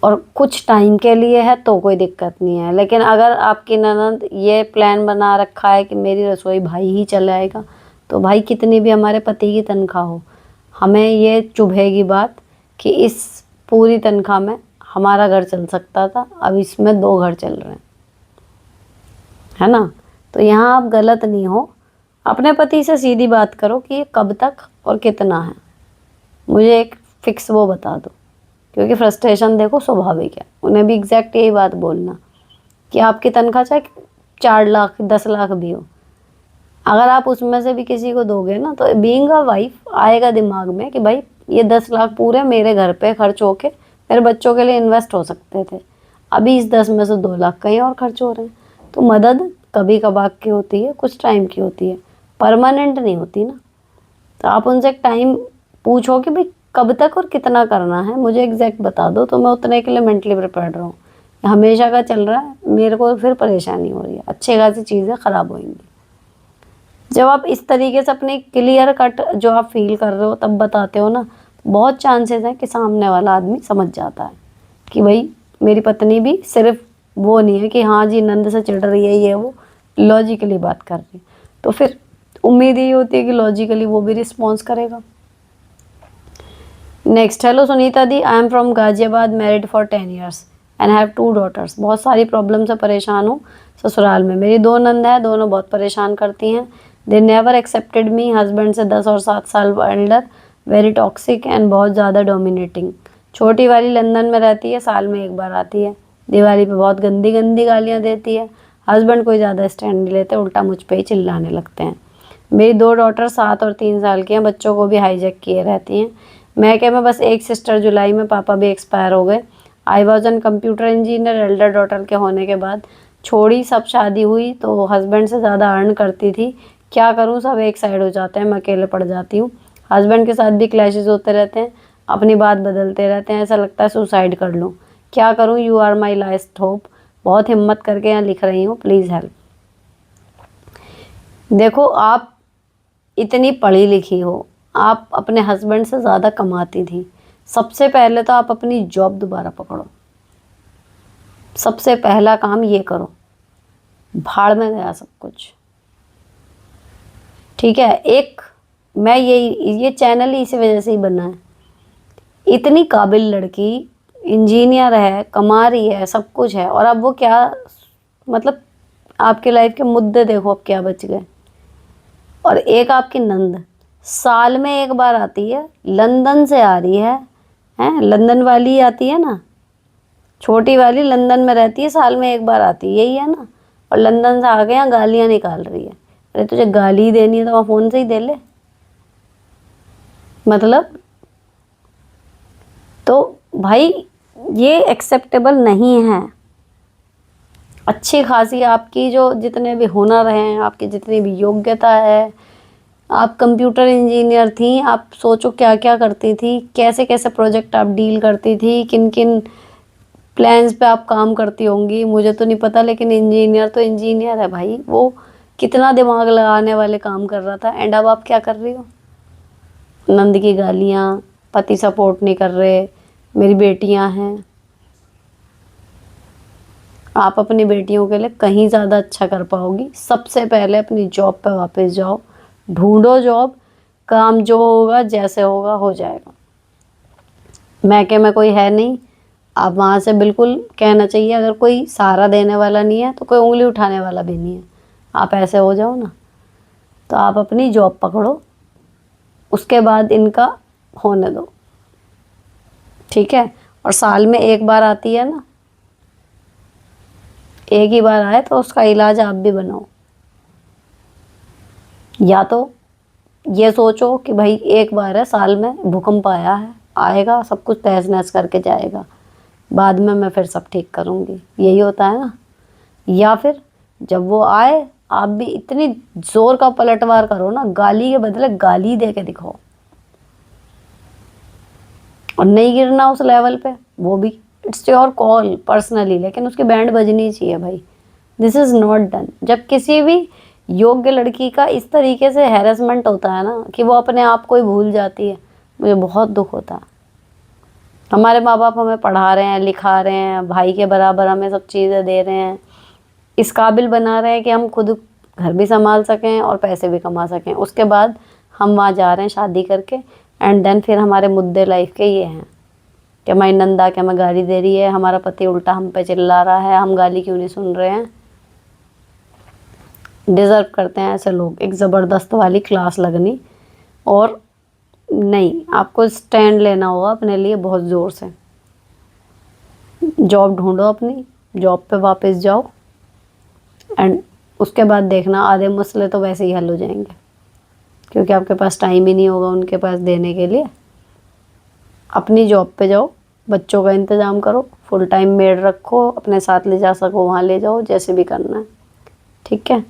और कुछ टाइम के लिए है तो कोई दिक्कत नहीं है। लेकिन अगर आपकी ननद ये प्लान बना रखा है कि मेरी रसोई भाई ही चलाएगा, तो भाई कितनी भी हमारे पति की तनख्वाह हो, हमें ये चुभेगी बात कि इस पूरी तनख्वाह में हमारा घर चल सकता था, अब इसमें 2 घर चल रहे हैं, है ना। तो यहाँ आप गलत नहीं हो, अपने पति से सीधी बात करो कि ये कब तक और कितना है, मुझे एक फिक्स वो बता दो। क्योंकि फ्रस्ट्रेशन देखो स्वाभाविक है, उन्हें भी एग्जैक्ट यही बात बोलना कि आपकी तनख्वाह चाहे 4 लाख 10 लाख भी हो, अगर आप उसमें से भी किसी को दोगे ना, तो बीइंग अ वाइफ आएगा दिमाग में कि भाई ये 10 लाख पूरे मेरे घर पे खर्च होके मेरे बच्चों के लिए इन्वेस्ट हो सकते थे, अभी इस 10 में से 2 लाख कहीं और खर्च हो रहे हैं। तो मदद कभी कभार की होती है, कुछ टाइम की होती है, परमानेंट नहीं होती ना। तो आप उनसे एक टाइम पूछो कि भाई कब तक और कितना करना है, मुझे एग्जैक्ट बता दो, तो मैं उतने के लिए मेंटली प्रिपेयर्ड रहूँ। हमेशा का चल रहा है, मेरे को फिर परेशानी हो रही है, अच्छी खासी चीज़ें ख़राब होंगी। जब आप इस तरीके से अपनी क्लियर कट जो आप फील कर रहे हो तब बताते हो ना, बहुत चांसेस हैं कि सामने वाला आदमी समझ जाता है कि भाई मेरी पत्नी भी सिर्फ वो नहीं है कि हाँ जी नंद से चिढ़ रही है, ये वो लॉजिकली बात कर रही है, तो फिर उम्मीद यही होती है कि लॉजिकली वो भी रिस्पॉन्स करेगा। Next, hello Sunita the, I am from Ghaziabad, married for 10 years and have 2 daughters। बहुत सारी प्रॉब्लम से परेशान हूँ ससुराल में। मेरी 2 नंद है, दोनों बहुत परेशान करती हैं। They never accepted me, husband से 10 और 7 साल एल्डर, वेरी टॉक्सिक एंड बहुत ज़्यादा डोमिनेटिंग। छोटी वाली लंदन में रहती है, साल में 1 बार आती है। दिवाली पे बहुत गंदी गंदी गालियाँ देती है। हस्बैंड कोई ज़्यादा स्टैंड नहीं लेते, उल्टा मुझ पे ही चिल्लाने लगते हैं। मेरी 2 डॉटर 7 और 3 साल की हैं, बच्चों को भी हाईजैक किए रहती हैं। मैं बस एक सिस्टर, जुलाई में पापा भी एक्सपायर हो गए। I was an computer engineer, Elder daughter के होने के बाद छोड़ी सब। शादी हुई तो हस्बैंड से ज़्यादा अर्न करती थी। क्या करूँ, सब एक साइड हो जाते हैं, मैं अकेले पड़ जाती हूँ। हस्बैंड के साथ भी क्लैशेस होते रहते हैं, अपनी बात बदलते रहते हैं, ऐसा लगता है सुसाइड कर लूँ। क्या करूँ, you are my last hope. बहुत हिम्मत करके यहाँ लिख रही हूँ, प्लीज़ हेल्प। देखो, आप इतनी पढ़ी लिखी हो, आप अपने हस्बैंड से ज़्यादा कमाती थी। सबसे पहले तो आप अपनी जॉब दोबारा पकड़ो। सबसे पहला काम ये करो, भाड़ में गया सब कुछ। ठीक है, एक मैं ये चैनल ही इसी वजह से ही बना है। इतनी काबिल लड़की, इंजीनियर है, कमा रही है, सब कुछ है, और अब वो क्या, मतलब आपके लाइफ के मुद्दे देखो अब क्या बच गए। और एक आपकी नंद साल में 1 बार आती है, लंदन से आ रही है, हैं, लंदन वाली आती है ना, छोटी वाली लंदन में रहती है, साल में 1 बार आती है, यही है ना। और लंदन से आके यहाँ गालियाँ निकाल रही है। अरे तुझे गाली देनी है तो वहाँ फ़ोन से ही दे ले। मतलब तो भाई ये एक्सेप्टेबल नहीं है। अच्छी खासी आपकी जो जितने भी हुनर हैं, आपकी जितनी भी योग्यता है, आप कंप्यूटर इंजीनियर थी, आप सोचो क्या क्या करती थी, कैसे कैसे प्रोजेक्ट आप डील करती थी, किन किन प्लान्स पे आप काम करती होंगी, मुझे तो नहीं पता। लेकिन इंजीनियर तो इंजीनियर है भाई, वो कितना दिमाग लगाने वाले काम कर रहा था। एंड अब आप क्या कर रही हो, नंद की गालियाँ, पति सपोर्ट नहीं कर रहे, मेरी बेटियां हैं। आप अपनी बेटियों के लिए कहीं ज़्यादा अच्छा कर पाओगी। सबसे पहले अपनी जॉब पे वापस जाओ, ढूंढो जॉब, काम जो होगा जैसे होगा हो जाएगा। मैके में कोई है नहीं, आप वहाँ से बिल्कुल कहना चाहिए, अगर कोई सहारा देने वाला नहीं है तो कोई उंगली उठाने वाला भी नहीं है। आप ऐसे हो जाओ ना, तो आप अपनी जॉब पकड़ो, उसके बाद इनका होने दो। ठीक है, और साल में 1 बार आती है ना, एक ही बार आए तो उसका इलाज आप भी बनाओ। या तो ये सोचो कि भाई 1 बार है साल में, भूकंप आया है, आएगा, सब कुछ तहस नहस करके जाएगा, बाद में मैं फिर सब ठीक करूँगी, यही होता है ना। या फिर जब वो आए, आप भी इतनी जोर का पलटवार करो ना, गाली के बदले गाली दे के दिखाओ, और नहीं गिरना उस लेवल पे, वो भी इट्स योर कॉल पर्सनली, लेकिन उसकी बैंड बजनी चाहिए भाई। This is not done. जब किसी भी योग्य लड़की का इस तरीके से हैरेसमेंट होता है ना कि वो अपने आप को ही भूल जाती है, मुझे बहुत दुख होता है। हमारे माँ बाप हमें पढ़ा रहे हैं, लिखा रहे हैं, भाई के बराबर हमें सब चीज़ें दे रहे हैं, इस काबिल बना रहे हैं कि हम खुद घर भी संभाल सकें और पैसे भी कमा सकें। उसके बाद हम वहाँ जा रहे हैं शादी करके, एंड देन फिर हमारे मुद्दे लाइफ के ये हैं कि हमारी नंदा कि हमें गाली दे रही है, हमारा पति उल्टा हम पे चिल्ला रहा है, हम गाली क्यों नहीं सुन रहे हैं। डिज़र्व करते हैं ऐसे लोग एक ज़बरदस्त वाली क्लास लगनी। और नहीं, आपको स्टैंड लेना होगा अपने लिए बहुत ज़ोर से। जॉब ढूंढो, अपनी जॉब पे वापस जाओ, एंड उसके बाद देखना आधे मसले तो वैसे ही हल हो जाएंगे, क्योंकि आपके पास टाइम ही नहीं होगा उनके पास देने के लिए। अपनी जॉब पे जाओ, बच्चों का इंतज़ाम करो, फुल टाइम मेड रखो, अपने साथ ले जा सको वहाँ ले जाओ, जैसे भी करना है। ठीक है,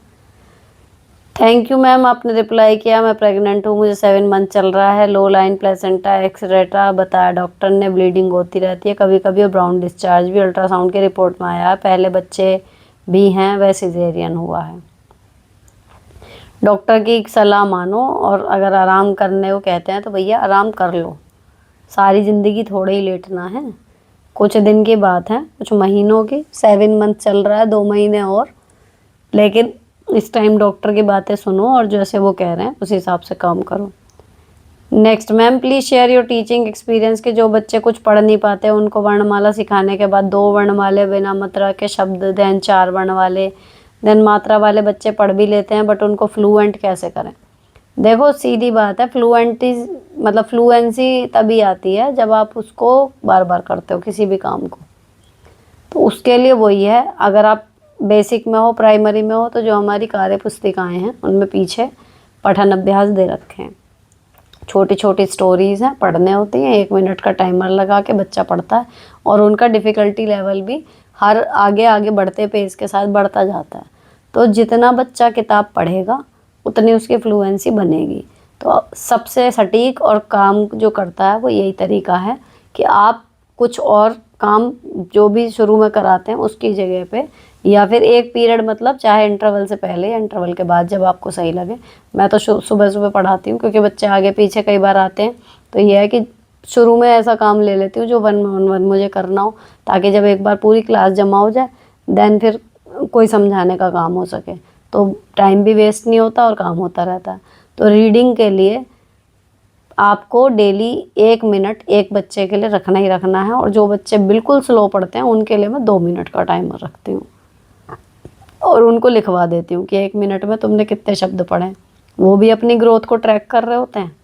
थैंक यू मैम, आपने रिप्लाई किया। मैं प्रेग्नेंट हूँ, मुझे 7 मंथ चल रहा है, लो लाइन प्लेसेंटा एक्सेट्रा बताया डॉक्टर ने, ब्लीडिंग होती रहती है कभी कभी, और ब्राउन डिस्चार्ज भी अल्ट्रासाउंड के रिपोर्ट में आया है, पहले बच्चे भी हैं, वह सिजेरियन हुआ है। डॉक्टर की सलाह मानो, और अगर आराम करने को कहते हैं तो भैया आराम कर लो। सारी ज़िंदगी थोड़े ही लेटना है, कुछ दिन की बात है, कुछ महीनों की। 7 मंथ चल रहा है, 2 महीने और, लेकिन इस टाइम डॉक्टर की बातें सुनो और जैसे वो कह रहे हैं उस हिसाब से काम करो। Next ma'am, please share your teaching experience कि जो बच्चे कुछ पढ़ नहीं पाते उनको वर्णमाला सिखाने के बाद 2 वर्णमाले बिना मात्रा के शब्द, देन 4 वर्ण वाले, देन मात्रा वाले बच्चे पढ़ भी लेते हैं, बट उनको फ्लुएंट कैसे करें? देखो सीधी बात है, फ्लुएंटी मतलब फ्लुएंसी तभी आती है जब आप उसको बार बार करते हो किसी भी काम को। तो उसके लिए वही है, अगर आप बेसिक में हो, प्राइमरी में हो, तो जो हमारी कार्य पुस्तिकाएँ हैं उनमें पीछे पठन अभ्यास दे रखे हैं। छोटी छोटी स्टोरीज़ हैं, पढ़ने होती हैं, 1 मिनट का टाइमर लगा के बच्चा पढ़ता है, और उनका डिफ़िकल्टी लेवल भी हर आगे आगे बढ़ते पेज के साथ बढ़ता जाता है। तो जितना बच्चा किताब पढ़ेगा उतनी उसकी फ्लुएंसी बनेगी। तो सबसे सटीक और काम जो करता है वो यही तरीका है कि आप कुछ और काम जो भी शुरू में कराते हैं उसकी जगह पे, या फिर एक पीरियड मतलब चाहे इंटरवल से पहले या इंटरवल के बाद जब आपको सही लगे। मैं तो सुबह सुबह पढ़ाती हूँ क्योंकि बच्चे आगे पीछे कई बार आते हैं, तो ये है कि शुरू में ऐसा काम ले लेती हूँ जो 1-on-1 मुझे करना हो, ताकि जब एक बार पूरी क्लास जमा हो जाए देन फिर कोई समझाने का काम हो सके, तो टाइम भी वेस्ट नहीं होता और काम होता रहता है। तो रीडिंग के लिए आपको डेली 1 मिनट एक बच्चे के लिए रखना ही रखना है, और जो बच्चे बिल्कुल स्लो पढ़ते हैं उनके लिए मैं 2 मिनट का टाइमर रखती हूँ और उनको लिखवा देती हूँ कि 1 मिनट में तुमने कितने शब्द पढ़े। वो भी अपनी ग्रोथ को ट्रैक कर रहे होते हैं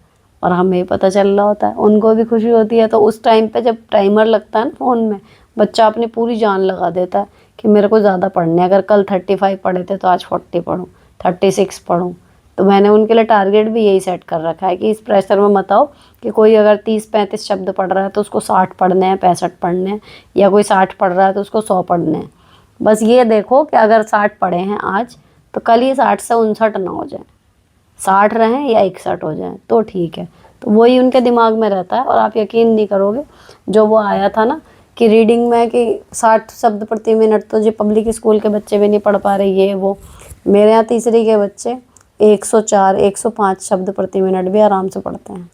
और हमें पता चल रहा होता है, उनको भी खुशी होती है। तो उस टाइम पे जब टाइमर लगता है ना फ़ोन में, बच्चा अपनी पूरी जान लगा देता है कि मेरे को ज़्यादा पढ़ने, अगर कल 35 पढ़े थे तो आज 40 पढ़ूँ, 36 पढ़ूँ। तो मैंने उनके लिए टारगेट भी यही सेट कर रखा है कि इस प्रेशर में मत आओ कि कोई अगर 30-35 शब्द पढ़ रहा है तो उसको 60 पढ़ने हैं, 65 पढ़ने हैं, या कोई 60 पढ़ रहा है तो उसको 100 पढ़ने हैं। बस ये देखो कि अगर 60 पढ़े हैं आज तो कल ये 60 से 59 ना हो जाए, 60 रहें या 61 हो जाए तो ठीक है। तो वही उनके दिमाग में रहता है। और आप यकीन नहीं करोगे, जो वो आया था ना कि रीडिंग में कि 60 शब्द प्रति मिनट, तो जो पब्लिक स्कूल के बच्चे भी नहीं पढ़ पा रहे, ये वो मेरे यहाँ तीसरी के बच्चे 104 105 शब्द प्रति मिनट भी आराम से पढ़ते हैं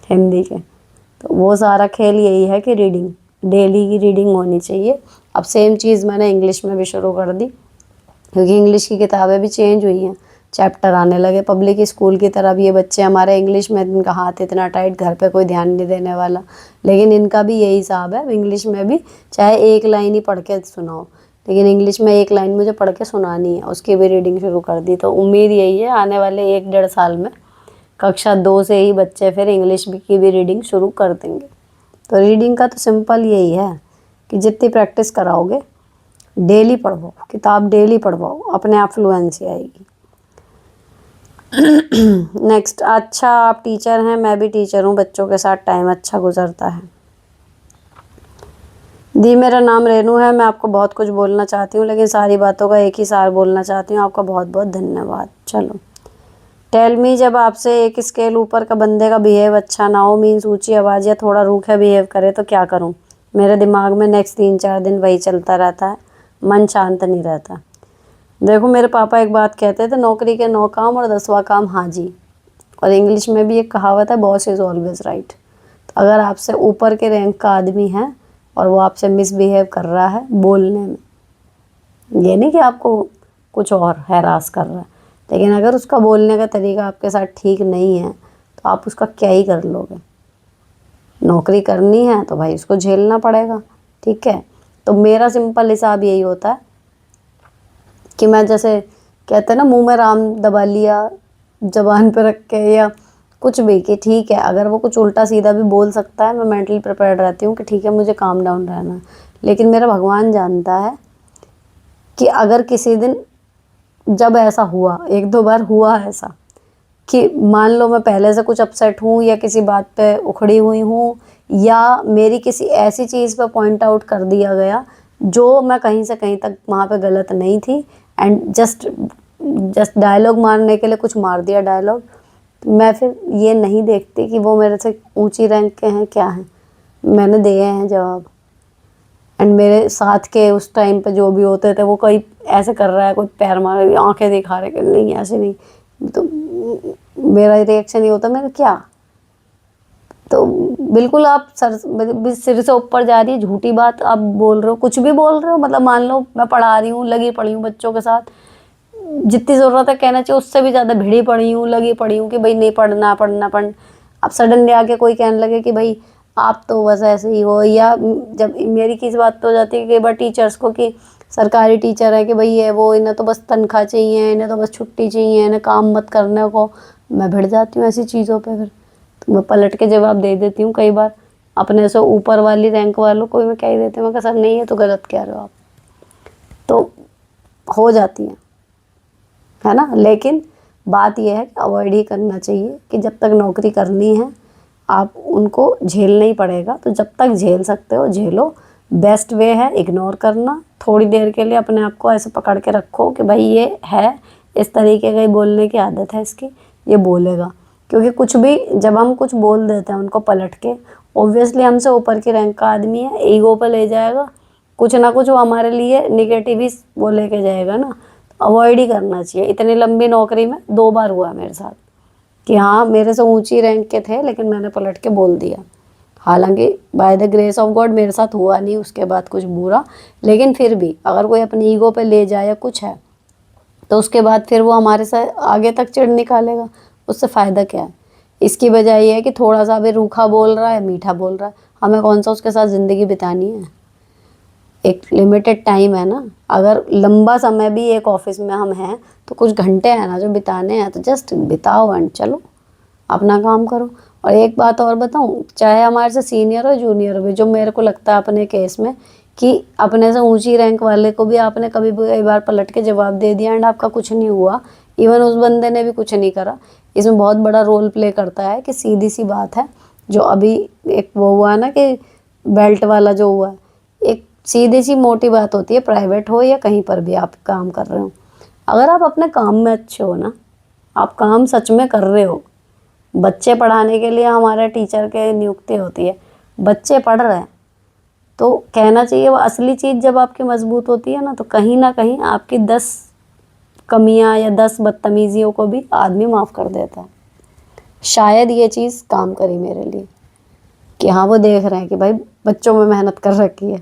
हिंदी के। तो वो सारा खेल यही है कि रीडिंग, डेली की रीडिंग होनी चाहिए। अब सेम चीज़ मैंने इंग्लिश में भी शुरू कर दी, क्योंकि इंग्लिश की किताबें भी चेंज हुई हैं, चैप्टर आने लगे। पब्लिक स्कूल की तरह भी ये बच्चे हमारे इंग्लिश में, इनका हाथ इतना टाइट, घर पे कोई ध्यान नहीं देने वाला, लेकिन इनका भी यही हिसाब है। इंग्लिश में भी चाहे 1 लाइन ही पढ़ के सुनाओ, लेकिन इंग्लिश में 1 लाइन मुझे पढ़ के सुनानी है, उसकी भी रीडिंग शुरू कर दी। तो उम्मीद यही है आने वाले 1-1.5 साल में कक्षा 2 से ही बच्चे फिर इंग्लिश की भी रीडिंग शुरू कर देंगे। तो रीडिंग का तो सिंपल यही है कि जितनी प्रैक्टिस कराओगे, डेली पढ़वाओ, किताब डेली पढ़वाओ, अपने आप फ्लुएंसी आएगी। नेक्स्ट, अच्छा आप टीचर हैं, मैं भी टीचर हूँ, बच्चों के साथ टाइम अच्छा गुजरता है। दी, मेरा नाम रेनू है, मैं आपको बहुत कुछ बोलना चाहती हूँ लेकिन सारी बातों का एक ही सार बोलना चाहती हूँ। आपका बहुत बहुत धन्यवाद। चलो, टेल मी, जब आपसे एक स्केल ऊपर का बंदे का बिहेव अच्छा ना हो, मीन्स ऊंची आवाज़ या थोड़ा रूखा बिहेव करे, तो क्या करूँ? मेरे दिमाग में नेक्स्ट 3-4 दिन वही चलता रहता है, मन शांत नहीं रहता। देखो, मेरे पापा एक बात कहते थे, नौकरी के 9 काम और 10वां काम हाजी। और इंग्लिश में भी एक कहावत है, बॉस इज़ ऑलवेज राइट। तो अगर आपसे ऊपर के रैंक का आदमी है और वो आपसे मिसबिहेव कर रहा है बोलने में, ये नहीं कि आपको कुछ और हैरास कर रहा है, लेकिन अगर उसका बोलने का तरीका आपके साथ ठीक नहीं है तो आप उसका क्या ही कर लोगे। नौकरी करनी है तो भाई उसको झेलना पड़ेगा, ठीक है। तो मेरा सिंपल हिसाब यही होता है कि मैं, जैसे कहते हैं ना, मुंह में राम दबा लिया जबान पे रख के, या कुछ भी, कि ठीक है अगर वो कुछ उल्टा सीधा भी बोल सकता है, मैं मेंटली प्रिपेयर्ड रहती हूँ कि ठीक है मुझे काम डाउन रहना है। लेकिन मेरा भगवान जानता है कि अगर किसी दिन जब ऐसा हुआ, 1-2 बार हुआ ऐसा, कि मान लो मैं पहले से कुछ अपसेट हूँ या किसी बात पे उखड़ी हुई हूँ, या मेरी किसी ऐसी चीज़ पे पॉइंट आउट कर दिया गया जो मैं कहीं से कहीं तक वहाँ पे गलत नहीं थी, एंड जस्ट डायलॉग मारने के लिए कुछ मार दिया डायलॉग, मैं फिर ये नहीं देखती कि वो मेरे से ऊंची रैंक के हैं क्या हैं, मैंने दिए हैं जवाब। एंड मेरे साथ के उस टाइम पे जो भी होते थे, वो कोई ऐसे कर रहा है, कोई पैर मार रहा है, आंखें दिखा रहे कि नहीं ऐसे नहीं, तो मेरा रिएक्शन ये होता, मेरा क्या। तो बिल्कुल आप सिर से ऊपर जा रही है झूठी बात आप बोल रहे हो, कुछ भी बोल रहे हो। मतलब मान लो मैं पढ़ा रही हूँ, लगी पड़ी हूँ बच्चों के साथ, जितनी ज़रूरत है कहना चाहिए उससे भी ज़्यादा भिड़ी पड़ी हूँ, लगी पड़ी हूँ कि भाई नहीं पढ़ना पढ़ना पढ़। अब सडनली आके कोई कहने लगे कि भाई आप तो बस ऐसे ही हो, या जब मेरी किस बात तो हो जाती है कई बार टीचर्स को कि सरकारी टीचर है कि भाई ये वो, इन्हें तो बस तनख्वाह चाहिए, इन्हें तो बस छुट्टी चाहिए, इन्हें काम मत करने को। मैं भिड़ जाती हूँ ऐसी चीज़ों पे। फिर तो मैं पलट के जवाब दे देती हूँ कई बार अपने से ऊपर वाली रैंक वालों को। मैं कह ही देती हूँ, मैं कहा सर नहीं है तो गलत कह रहे हो आप। तो हो जाती है ना। लेकिन बात यह है कि अवॉइड ही करना चाहिए कि जब तक नौकरी करनी है आप उनको झेलना ही पड़ेगा। तो जब तक झेल सकते हो झेलो। बेस्ट वे है इग्नोर करना। थोड़ी देर के लिए अपने आप को ऐसे पकड़ के रखो कि भाई ये है, इस तरीके का ही बोलने की आदत है इसकी, ये बोलेगा। क्योंकि कुछ भी जब हम कुछ बोल देते हैं उनको पलट के, ऑब्वियसली हमसे ऊपर की रैंक का आदमी है, ईगो पर ले जाएगा, कुछ ना कुछ वो हमारे लिए निगेटिव ही वो लेके जाएगा ना। तो अवॉइड ही करना चाहिए। इतनी लंबी नौकरी में 2 बार हुआ मेरे साथ कि हाँ मेरे से ऊंची रैंक के थे लेकिन मैंने पलट के बोल दिया। हालांकि by the grace of God मेरे साथ हुआ नहीं उसके बाद कुछ बुरा, लेकिन फिर भी अगर कोई अपनी ईगो पे ले जाए या कुछ है तो उसके बाद फिर वो हमारे से आगे तक चिढ़ निकालेगा। उससे फ़ायदा क्या है। इसकी वजह ये है कि थोड़ा सा भी रूखा बोल रहा है, मीठा बोल रहा है, हमें कौन सा उसके साथ ज़िंदगी बितानी है। एक लिमिटेड टाइम है ना। अगर लंबा समय भी एक ऑफिस में हम हैं तो कुछ घंटे हैं ना जो बिताने हैं, तो जस्ट बिताओ एंड चलो अपना काम करो। और एक बात और बताऊं, चाहे हमारे से सीनियर हो जूनियर हो, जो मेरे को लगता है अपने केस में कि अपने से ऊंची रैंक वाले को भी आपने कभी भी कई बार पलट के जवाब दे दिया एंड आपका कुछ नहीं हुआ, इवन उस बंदे ने भी कुछ नहीं करा। इसमें बहुत बड़ा रोल प्ले करता है कि सीधी सी बात है, जो अभी एक वो हुआ ना कि बेल्ट वाला जो हुआ है, एक सीधी सी मोटी बात होती है, प्राइवेट हो या कहीं पर भी आप काम कर रहे हो, अगर आप अपने काम में अच्छे हो ना, आप काम सच में कर रहे हो। बच्चे पढ़ाने के लिए हमारे टीचर के नियुक्ति होती है, बच्चे पढ़ रहे हैं तो कहना चाहिए वो असली चीज़ जब आपकी मजबूत होती है ना कहीं आपकी 10 कमियां या 10 बदतमीजियों को भी आदमी माफ़ कर देता है। शायद ये चीज़ काम करी मेरे लिए कि हाँ वो देख रहे हैं कि भाई बच्चों में मेहनत कर रखी है,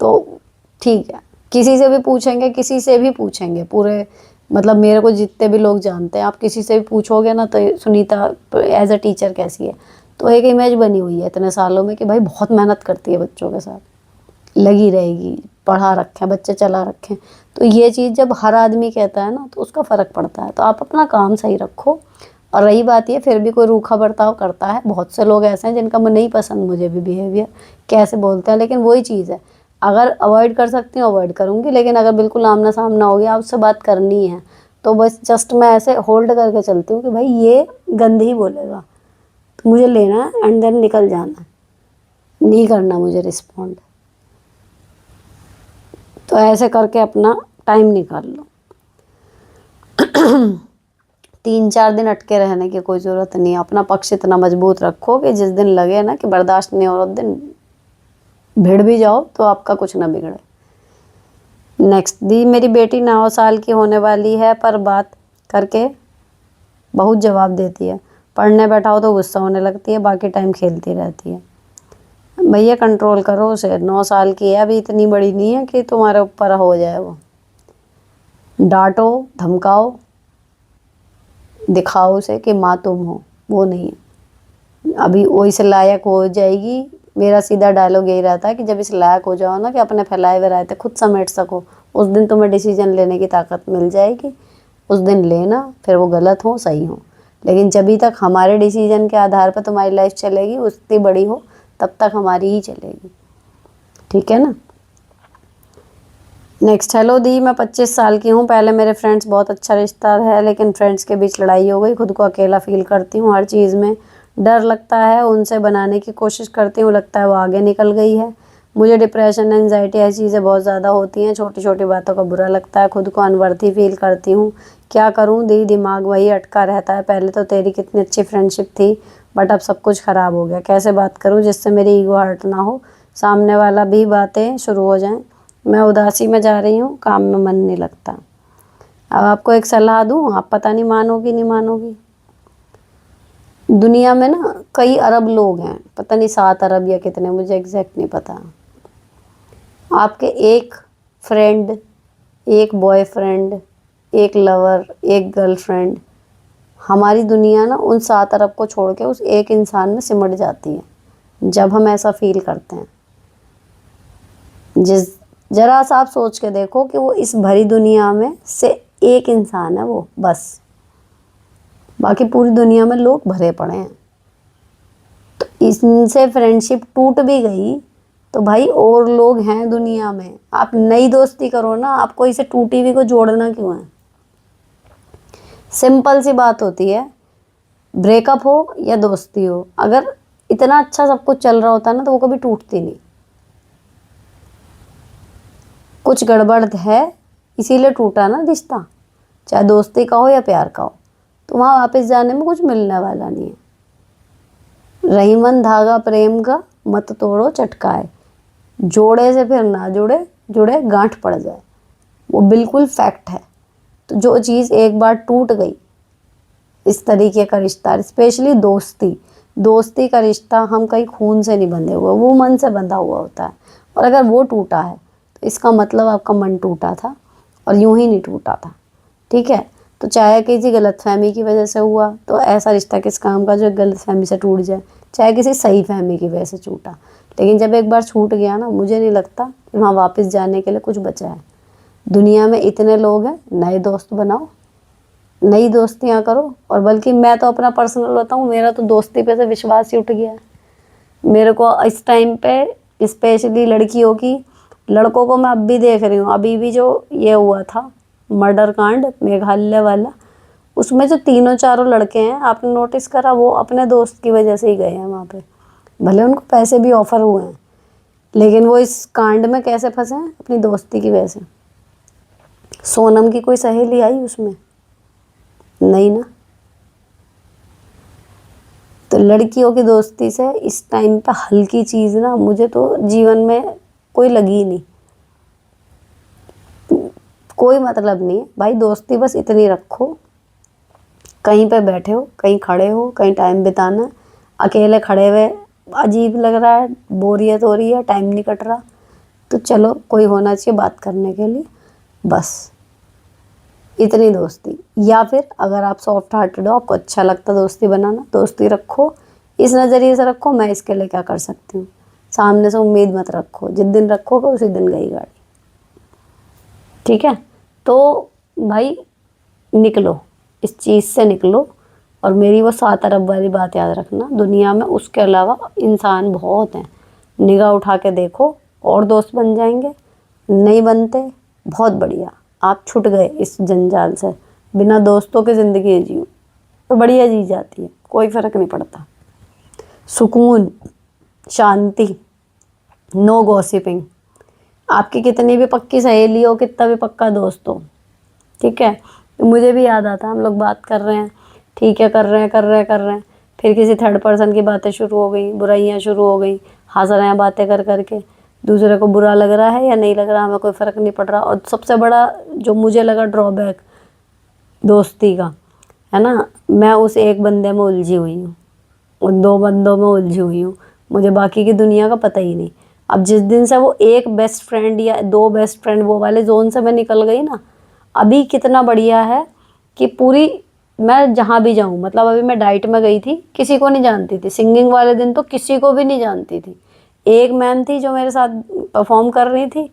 तो ठीक है। किसी से भी पूछेंगे, किसी से भी पूछेंगे, पूरे मतलब मेरे को जितने भी लोग जानते हैं, आप किसी से भी पूछोगे ना तो सुनीता एज अ टीचर कैसी है, तो एक इमेज बनी हुई है इतने सालों में कि भाई बहुत मेहनत करती है बच्चों के साथ, लगी रहेगी, पढ़ा रखे बच्चे, चला रखे। तो ये चीज़ जब हर आदमी कहता है ना तो उसका फ़र्क पड़ता है। तो आप अपना काम सही रखो। और रही बात ये, फिर भी कोई रूखा बर्ताव करता है, बहुत से लोग ऐसे हैं जिनका मैं नहीं पसंद, मुझे भी बिहेवियर कैसे बोलते हैं, लेकिन वही चीज़ है, अगर अवॉइड कर सकती हूँ अवॉइड करूँगी, लेकिन अगर बिल्कुल आमना सामना हो गया, आपसे बात करनी है, तो बस जस्ट मैं ऐसे होल्ड करके चलती हूँ कि भाई ये गंद ही बोलेगा तो मुझे लेना है एंड देन निकल जाना, नहीं करना मुझे रिस्पॉन्ड। तो ऐसे करके अपना टाइम निकाल लो। 3-4 दिन अटके रहने की कोई ज़रूरत नहीं है। अपना पक्ष इतना मजबूत रखो कि जिस दिन लगे ना कि बर्दाश्त नहीं हो रहा, उस दिन भिड़ भी जाओ तो आपका कुछ ना बिगड़े। नेक्स्ट दी, मेरी बेटी 9 साल की होने वाली है पर बात करके बहुत जवाब देती है, पढ़ने बैठाओ तो गुस्सा होने लगती है, बाकी टाइम खेलती रहती है। भैया कंट्रोल करो उसे, 9 साल की है अभी, इतनी बड़ी नहीं है कि तुम्हारे ऊपर हो जाए वो। डांटो, धमकाओ, दिखाओ उसे कि माँ तुम हो, वो नहीं है अभी। वो इस लायक हो जाएगी। मेरा सीधा डायलॉग यही रहता है कि जब इस लायक हो जाओ ना कि अपने फैलाए हुए रहते खुद समेट सको, उस दिन तुम्हें डिसीजन लेने की ताकत मिल जाएगी, उस दिन लेना, फिर वो गलत हो सही हो। लेकिन जब तक हमारे डिसीजन के आधार पर तुम्हारी लाइफ चलेगी, उतनी बड़ी हो तब तक हमारी ही चलेगी, ठीक है ना। नेक्स्ट, हेलो दी, मैं 25 साल की हूँ। पहले मेरे फ्रेंड्स बहुत अच्छा रिश्ता है, लेकिन फ्रेंड्स के बीच लड़ाई हो गई। खुद को अकेला फील करती हूँ, हर चीज़ में डर लगता है। उनसे बनाने की कोशिश करती हूँ, लगता है वो आगे निकल गई है। मुझे डिप्रेशन, एंजाइटी ऐसी चीज़ें बहुत ज़्यादा होती हैं। छोटी छोटी बातों का बुरा लगता है, खुद को अनवर्थी फील करती हूँ। क्या करूँ दी, दिमाग वही अटका रहता है। पहले तो तेरी कितनी अच्छी फ्रेंडशिप थी, बट अब सब कुछ ख़राब हो गया। कैसे बात करूँ जिससे मेरी ईगो हर्ट ना हो, सामने वाला भी बातें शुरू हो जाएं। मैं उदासी में जा रही हूँ, काम में मन नहीं लगता। अब आपको एक सलाह दूँ, आप पता नहीं मानोगी नहीं मानोगी। दुनिया में ना कई अरब लोग हैं, पता नहीं 7 अरब या कितने, मुझे एग्जैक्ट नहीं पता। आपके एक फ्रेंड, एक बॉयफ्रेंड, एक लवर, एक गर्लफ्रेंड हमारी दुनिया ना उन 7 अरब को छोड़ के उस एक इंसान में सिमट जाती है जब हम ऐसा फील करते हैं। जिस जरा सा आप सोच के देखो कि वो इस भरी दुनिया में से एक इंसान है वो बस, बाकी पूरी दुनिया में लोग भरे पड़े हैं। तो इनसे फ्रेंडशिप टूट भी गई तो भाई और लोग हैं दुनिया में, आप नई दोस्ती करो ना, आपको इसे टूटी हुई को जोड़ना क्यों है। सिंपल सी बात होती है, ब्रेकअप हो या दोस्ती हो, अगर इतना अच्छा सब कुछ चल रहा होता ना तो वो कभी टूटती नहीं। कुछ गड़बड़ है इसीलिए टूटा ना रिश्ता, चाहे दोस्ती का हो या प्यार का हो। तो वहाँ वापस जाने में कुछ मिलने वाला नहीं है। रही मन धागा प्रेम का मत तोड़ो चटकाए, जोड़े से फिर ना जुड़े, जुड़े गांठ पड़ जाए, वो बिल्कुल फैक्ट है। तो जो चीज़ एक बार टूट गई, इस तरीके का रिश्ता, स्पेशली दोस्ती का रिश्ता, हम कहीं खून से नहीं बंधे हुए, वो मन से बंधा हुआ होता है। और अगर वो टूटा है तो इसका मतलब आपका मन टूटा था और यूं ही नहीं टूटा था। ठीक है, तो चाहे किसी गलतफहमी की वजह से हुआ तो ऐसा रिश्ता किस काम का जो गलतफहमी से टूट जाए, चाहे किसी सही फहमी की वजह से टूटा, लेकिन जब एक बार छूट गया ना, मुझे नहीं लगता कि वहाँ वापस जाने के लिए कुछ बचा है। दुनिया में इतने लोग हैं, नए दोस्त बनाओ, नई दोस्तियाँ करो। और बल्कि मैं तो अपना पर्सनल बताऊँ, मेरा तो दोस्ती पे से विश्वास ही उठ गया है। मेरे को इस टाइम पे स्पेशली लड़कियों की, लड़कों को मैं अब भी देख रही हूँ, अभी भी जो ये हुआ था मर्डर कांड मेघालय वाला, उसमें जो तीनों चारों लड़के हैं, आपने नोटिस करा, वो अपने दोस्त की वजह से ही गए हैं वहाँ पे। भले उनको पैसे भी ऑफर हुए हैं, लेकिन वो इस कांड में कैसे फंसे हैं, अपनी दोस्ती की वजह से। सोनम की कोई सहेली आई उसमें? नहीं ना। तो लड़कियों की दोस्ती से इस टाइम पे हल्की चीज़ ना मुझे तो जीवन में कोई लगी ही नहीं। कोई मतलब नहीं है भाई, दोस्ती बस इतनी रखो, कहीं पे बैठे हो, कहीं खड़े हो, कहीं टाइम बिताना, अकेले खड़े हुए अजीब लग रहा है, बोरियत हो रही है, टाइम नहीं कट रहा, तो चलो कोई होना चाहिए बात करने के लिए, बस इतनी दोस्ती। या फिर अगर आप सॉफ्ट हार्टेड हो, आपको अच्छा लगता दोस्ती बनाना, दोस्ती रखो, इस नज़रिए से रखो मैं इसके लिए क्या कर सकती हूँ, सामने से उम्मीद मत रखो, जिस दिन रखोगे उसी दिन गई गाड़ी। ठीक है, तो भाई निकलो, इस चीज़ से निकलो। और मेरी वो 7 अरब वाली बात याद रखना, दुनिया में उसके अलावा इंसान बहुत हैं, निगाह उठा के देखो, और दोस्त बन जाएंगे, नहीं बनते बहुत बढ़िया, आप छूट गए इस जंजाल से। बिना दोस्तों के ज़िंदगी जियो तो बढ़िया जी जाती है, कोई फ़र्क नहीं पड़ता। सुकून, शांति, नो गॉसिपिंग। आपकी कितनी भी पक्की सहेली हो, कितना भी पक्का दोस्त हो, ठीक है, तो मुझे भी याद आता, हम लोग बात कर रहे हैं, ठीक है, कर रहे हैं, फिर किसी थर्ड पर्सन की बातें शुरू हो गई, बुराइयाँ शुरू हो गई, हंस रहे हैं बातें कर करके, दूसरे को बुरा लग रहा है या नहीं लग रहा, हमें कोई फ़र्क नहीं पड़ रहा। और सबसे बड़ा जो मुझे लगा ड्रॉबैक दोस्ती का, है ना, मैं उस एक बंदे में उलझी हुई हूँ, उन 2 बंदों में उलझी हुई हूँ, मुझे बाकी की दुनिया का पता ही नहीं। अब जिस दिन से वो एक बेस्ट फ्रेंड या 2 बेस्ट फ्रेंड वो वाले जोन से मैं निकल गई ना, अभी कितना बढ़िया है कि पूरी, मैं जहाँ भी जाऊँ, मतलब अभी मैं डाइट में गई थी, किसी को नहीं जानती थी, सिंगिंग वाले दिन तो किसी को भी नहीं जानती थी। एक मैम थी जो मेरे साथ परफॉर्म कर रही थी,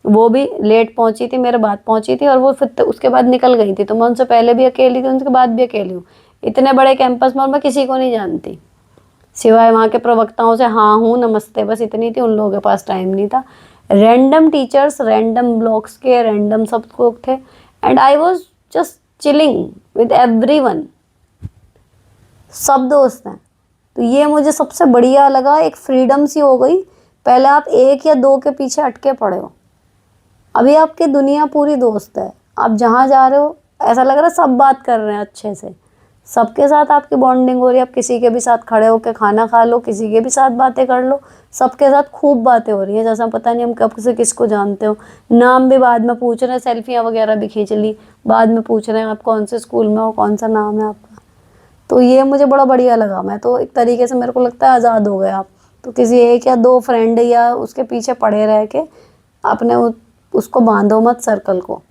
वो भी लेट पहुंची थी, मेरे बाद पहुंची थी, और वो फिर उसके बाद निकल गई थी, तो मैं उनसे पहले भी अकेली थी, उनके बाद भी अकेली हूँ। इतने बड़े कैंपस में और मैं किसी को नहीं जानती, सिवाय वहाँ के प्रवक्ताओं से हाँ हूँ नमस्ते, बस इतनी थी, उन लोगों के पास टाइम नहीं था। रैंडम टीचर्स, रैंडम ब्लॉक्स के रैंडम सब लोग थे, and I was just chilling with everyone, सब दोस्त हैं। तो ये मुझे सबसे बढ़िया लगा, एक फ्रीडम सी हो गई। पहले आप 1 या 2 के पीछे अटके पड़े हो, अभी आपकी दुनिया पूरी दोस्त है, आप जहाँ जा रहे हो ऐसा लग रहा है सब बात कर रहे हैं अच्छे से, सबके साथ आपकी बॉन्डिंग हो रही है, आप किसी के भी साथ खड़े होकर खाना खा लो, किसी के भी साथ बातें कर लो, सबके साथ खूब बातें हो रही हैं, जैसा पता नहीं हम कब से किसको जानते हो, नाम भी बाद में पूछ रहे हैं, सेल्फियाँ वगैरह भी खींच ली, बाद में पूछ रहे हैं आप कौन से स्कूल में हो, कौन सा नाम है आपका। तो ये मुझे बड़ा बढ़िया लगा, मैं तो एक तरीके से मेरे को लगता है आज़ाद हो गए आप। तो किसी 1 या 2 फ्रेंड या उसके पीछे पड़े रह के अपने उसको बांधो मत सर्कल को,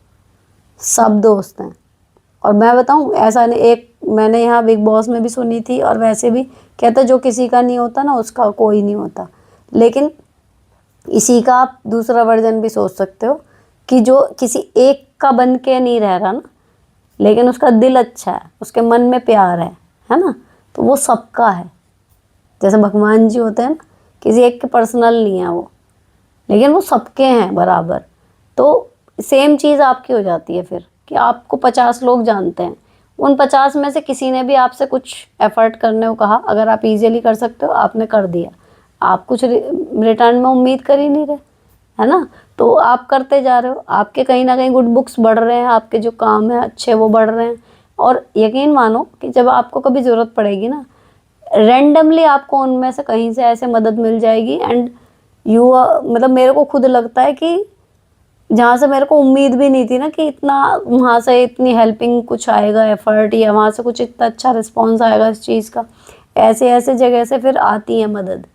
सब दोस्त हैं। और मैं बताऊं, ऐसा नहीं, एक मैंने यहाँ बिग बॉस में भी सुनी थी, और वैसे भी कहते जो किसी का नहीं होता ना उसका कोई नहीं होता। लेकिन इसी का आप दूसरा वर्जन भी सोच सकते हो कि जो किसी एक का बन के नहीं रह रहा ना, लेकिन उसका दिल अच्छा है, उसके मन में प्यार है ना, तो वो सबका है। जैसे भगवान जी होते हैं ना, किसी एक के पर्सनल नहीं है वो, लेकिन वो सबके हैं बराबर। तो सेम चीज़ आपकी हो जाती है फिर, कि आपको 50 लोग जानते हैं, उन 50 में से किसी ने भी आपसे कुछ एफर्ट करने को कहा, अगर आप इजीली कर सकते हो आपने कर दिया, आप कुछ रिटर्न में उम्मीद कर ही नहीं रहे, है ना, तो आप करते जा रहे हो, आपके कहीं ना कहीं गुड बुक्स बढ़ रहे हैं, आपके जो काम है अच्छे वो बढ़ रहे हैं। और यकीन मानो कि जब आपको कभी ज़रूरत पड़ेगी ना, रैंडमली आपको उनमें से कहीं से ऐसे मदद मिल जाएगी। एंड यू मतलब मेरे को खुद लगता है कि जहाँ से मेरे को उम्मीद भी नहीं थी ना कि इतना वहाँ से इतनी हेल्पिंग कुछ आएगा एफर्ट, या वहाँ से कुछ इतना अच्छा रिस्पॉन्स आएगा इस चीज़ का, ऐसे ऐसे जगह से फिर आती है मदद,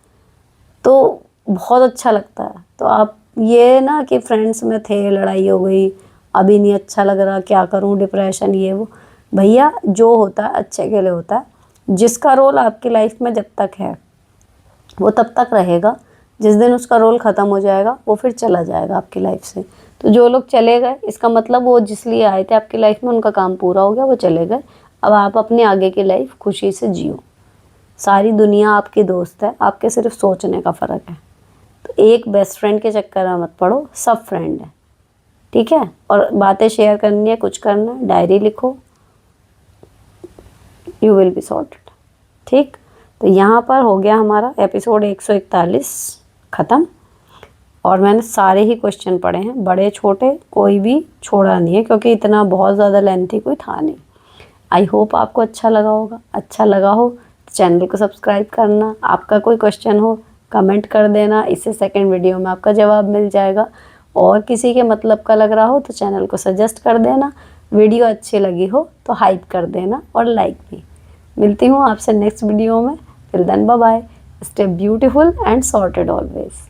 तो बहुत अच्छा लगता है। तो आप ये ना कि फ्रेंड्स में थे, लड़ाई हो गई, अभी नहीं अच्छा लग रहा, क्या करूँ, डिप्रेशन ये वो, भैया जो होता है अच्छे के लिए होता है। जिसका रोल आपकी लाइफ में जब तक है वो तब तक रहेगा, जिस दिन उसका रोल ख़त्म हो जाएगा वो फिर चला जाएगा आपकी लाइफ से। तो जो लोग चले गए, इसका मतलब वो जिस लिए आए थे आपकी लाइफ में उनका काम पूरा हो गया, वो चले गए। अब आप अपनी आगे की लाइफ खुशी से जियो। सारी दुनिया आपकी दोस्त है, आपके सिर्फ सोचने का फ़र्क है। तो एक बेस्ट फ्रेंड के चक्कर में मत पड़ो, सब फ्रेंड है, ठीक है। और बातें शेयर करनी है, कुछ करना है, डायरी लिखो, यू विल बी सॉर्टेड, ठीक। तो यहाँ पर हो गया हमारा एपिसोड 141 ख़त्म। और मैंने सारे ही क्वेश्चन पढ़े हैं, बड़े छोटे कोई भी छोड़ा नहीं है, क्योंकि इतना बहुत ज़्यादा लेंथी कोई था नहीं। आई होप आपको अच्छा लगा होगा। अच्छा लगा हो तो चैनल को सब्सक्राइब करना। आपका कोई क्वेश्चन हो कमेंट कर देना, इससे सेकंड वीडियो में आपका जवाब मिल जाएगा। और किसी के मतलब का लग रहा हो तो चैनल को सजेस्ट कर देना। वीडियो अच्छी लगी हो तो हाइप कर देना और लाइक भी। मिलती हूँ आपसे नेक्स्ट वीडियो में। Till then bye bye, stay beautiful and sorted always.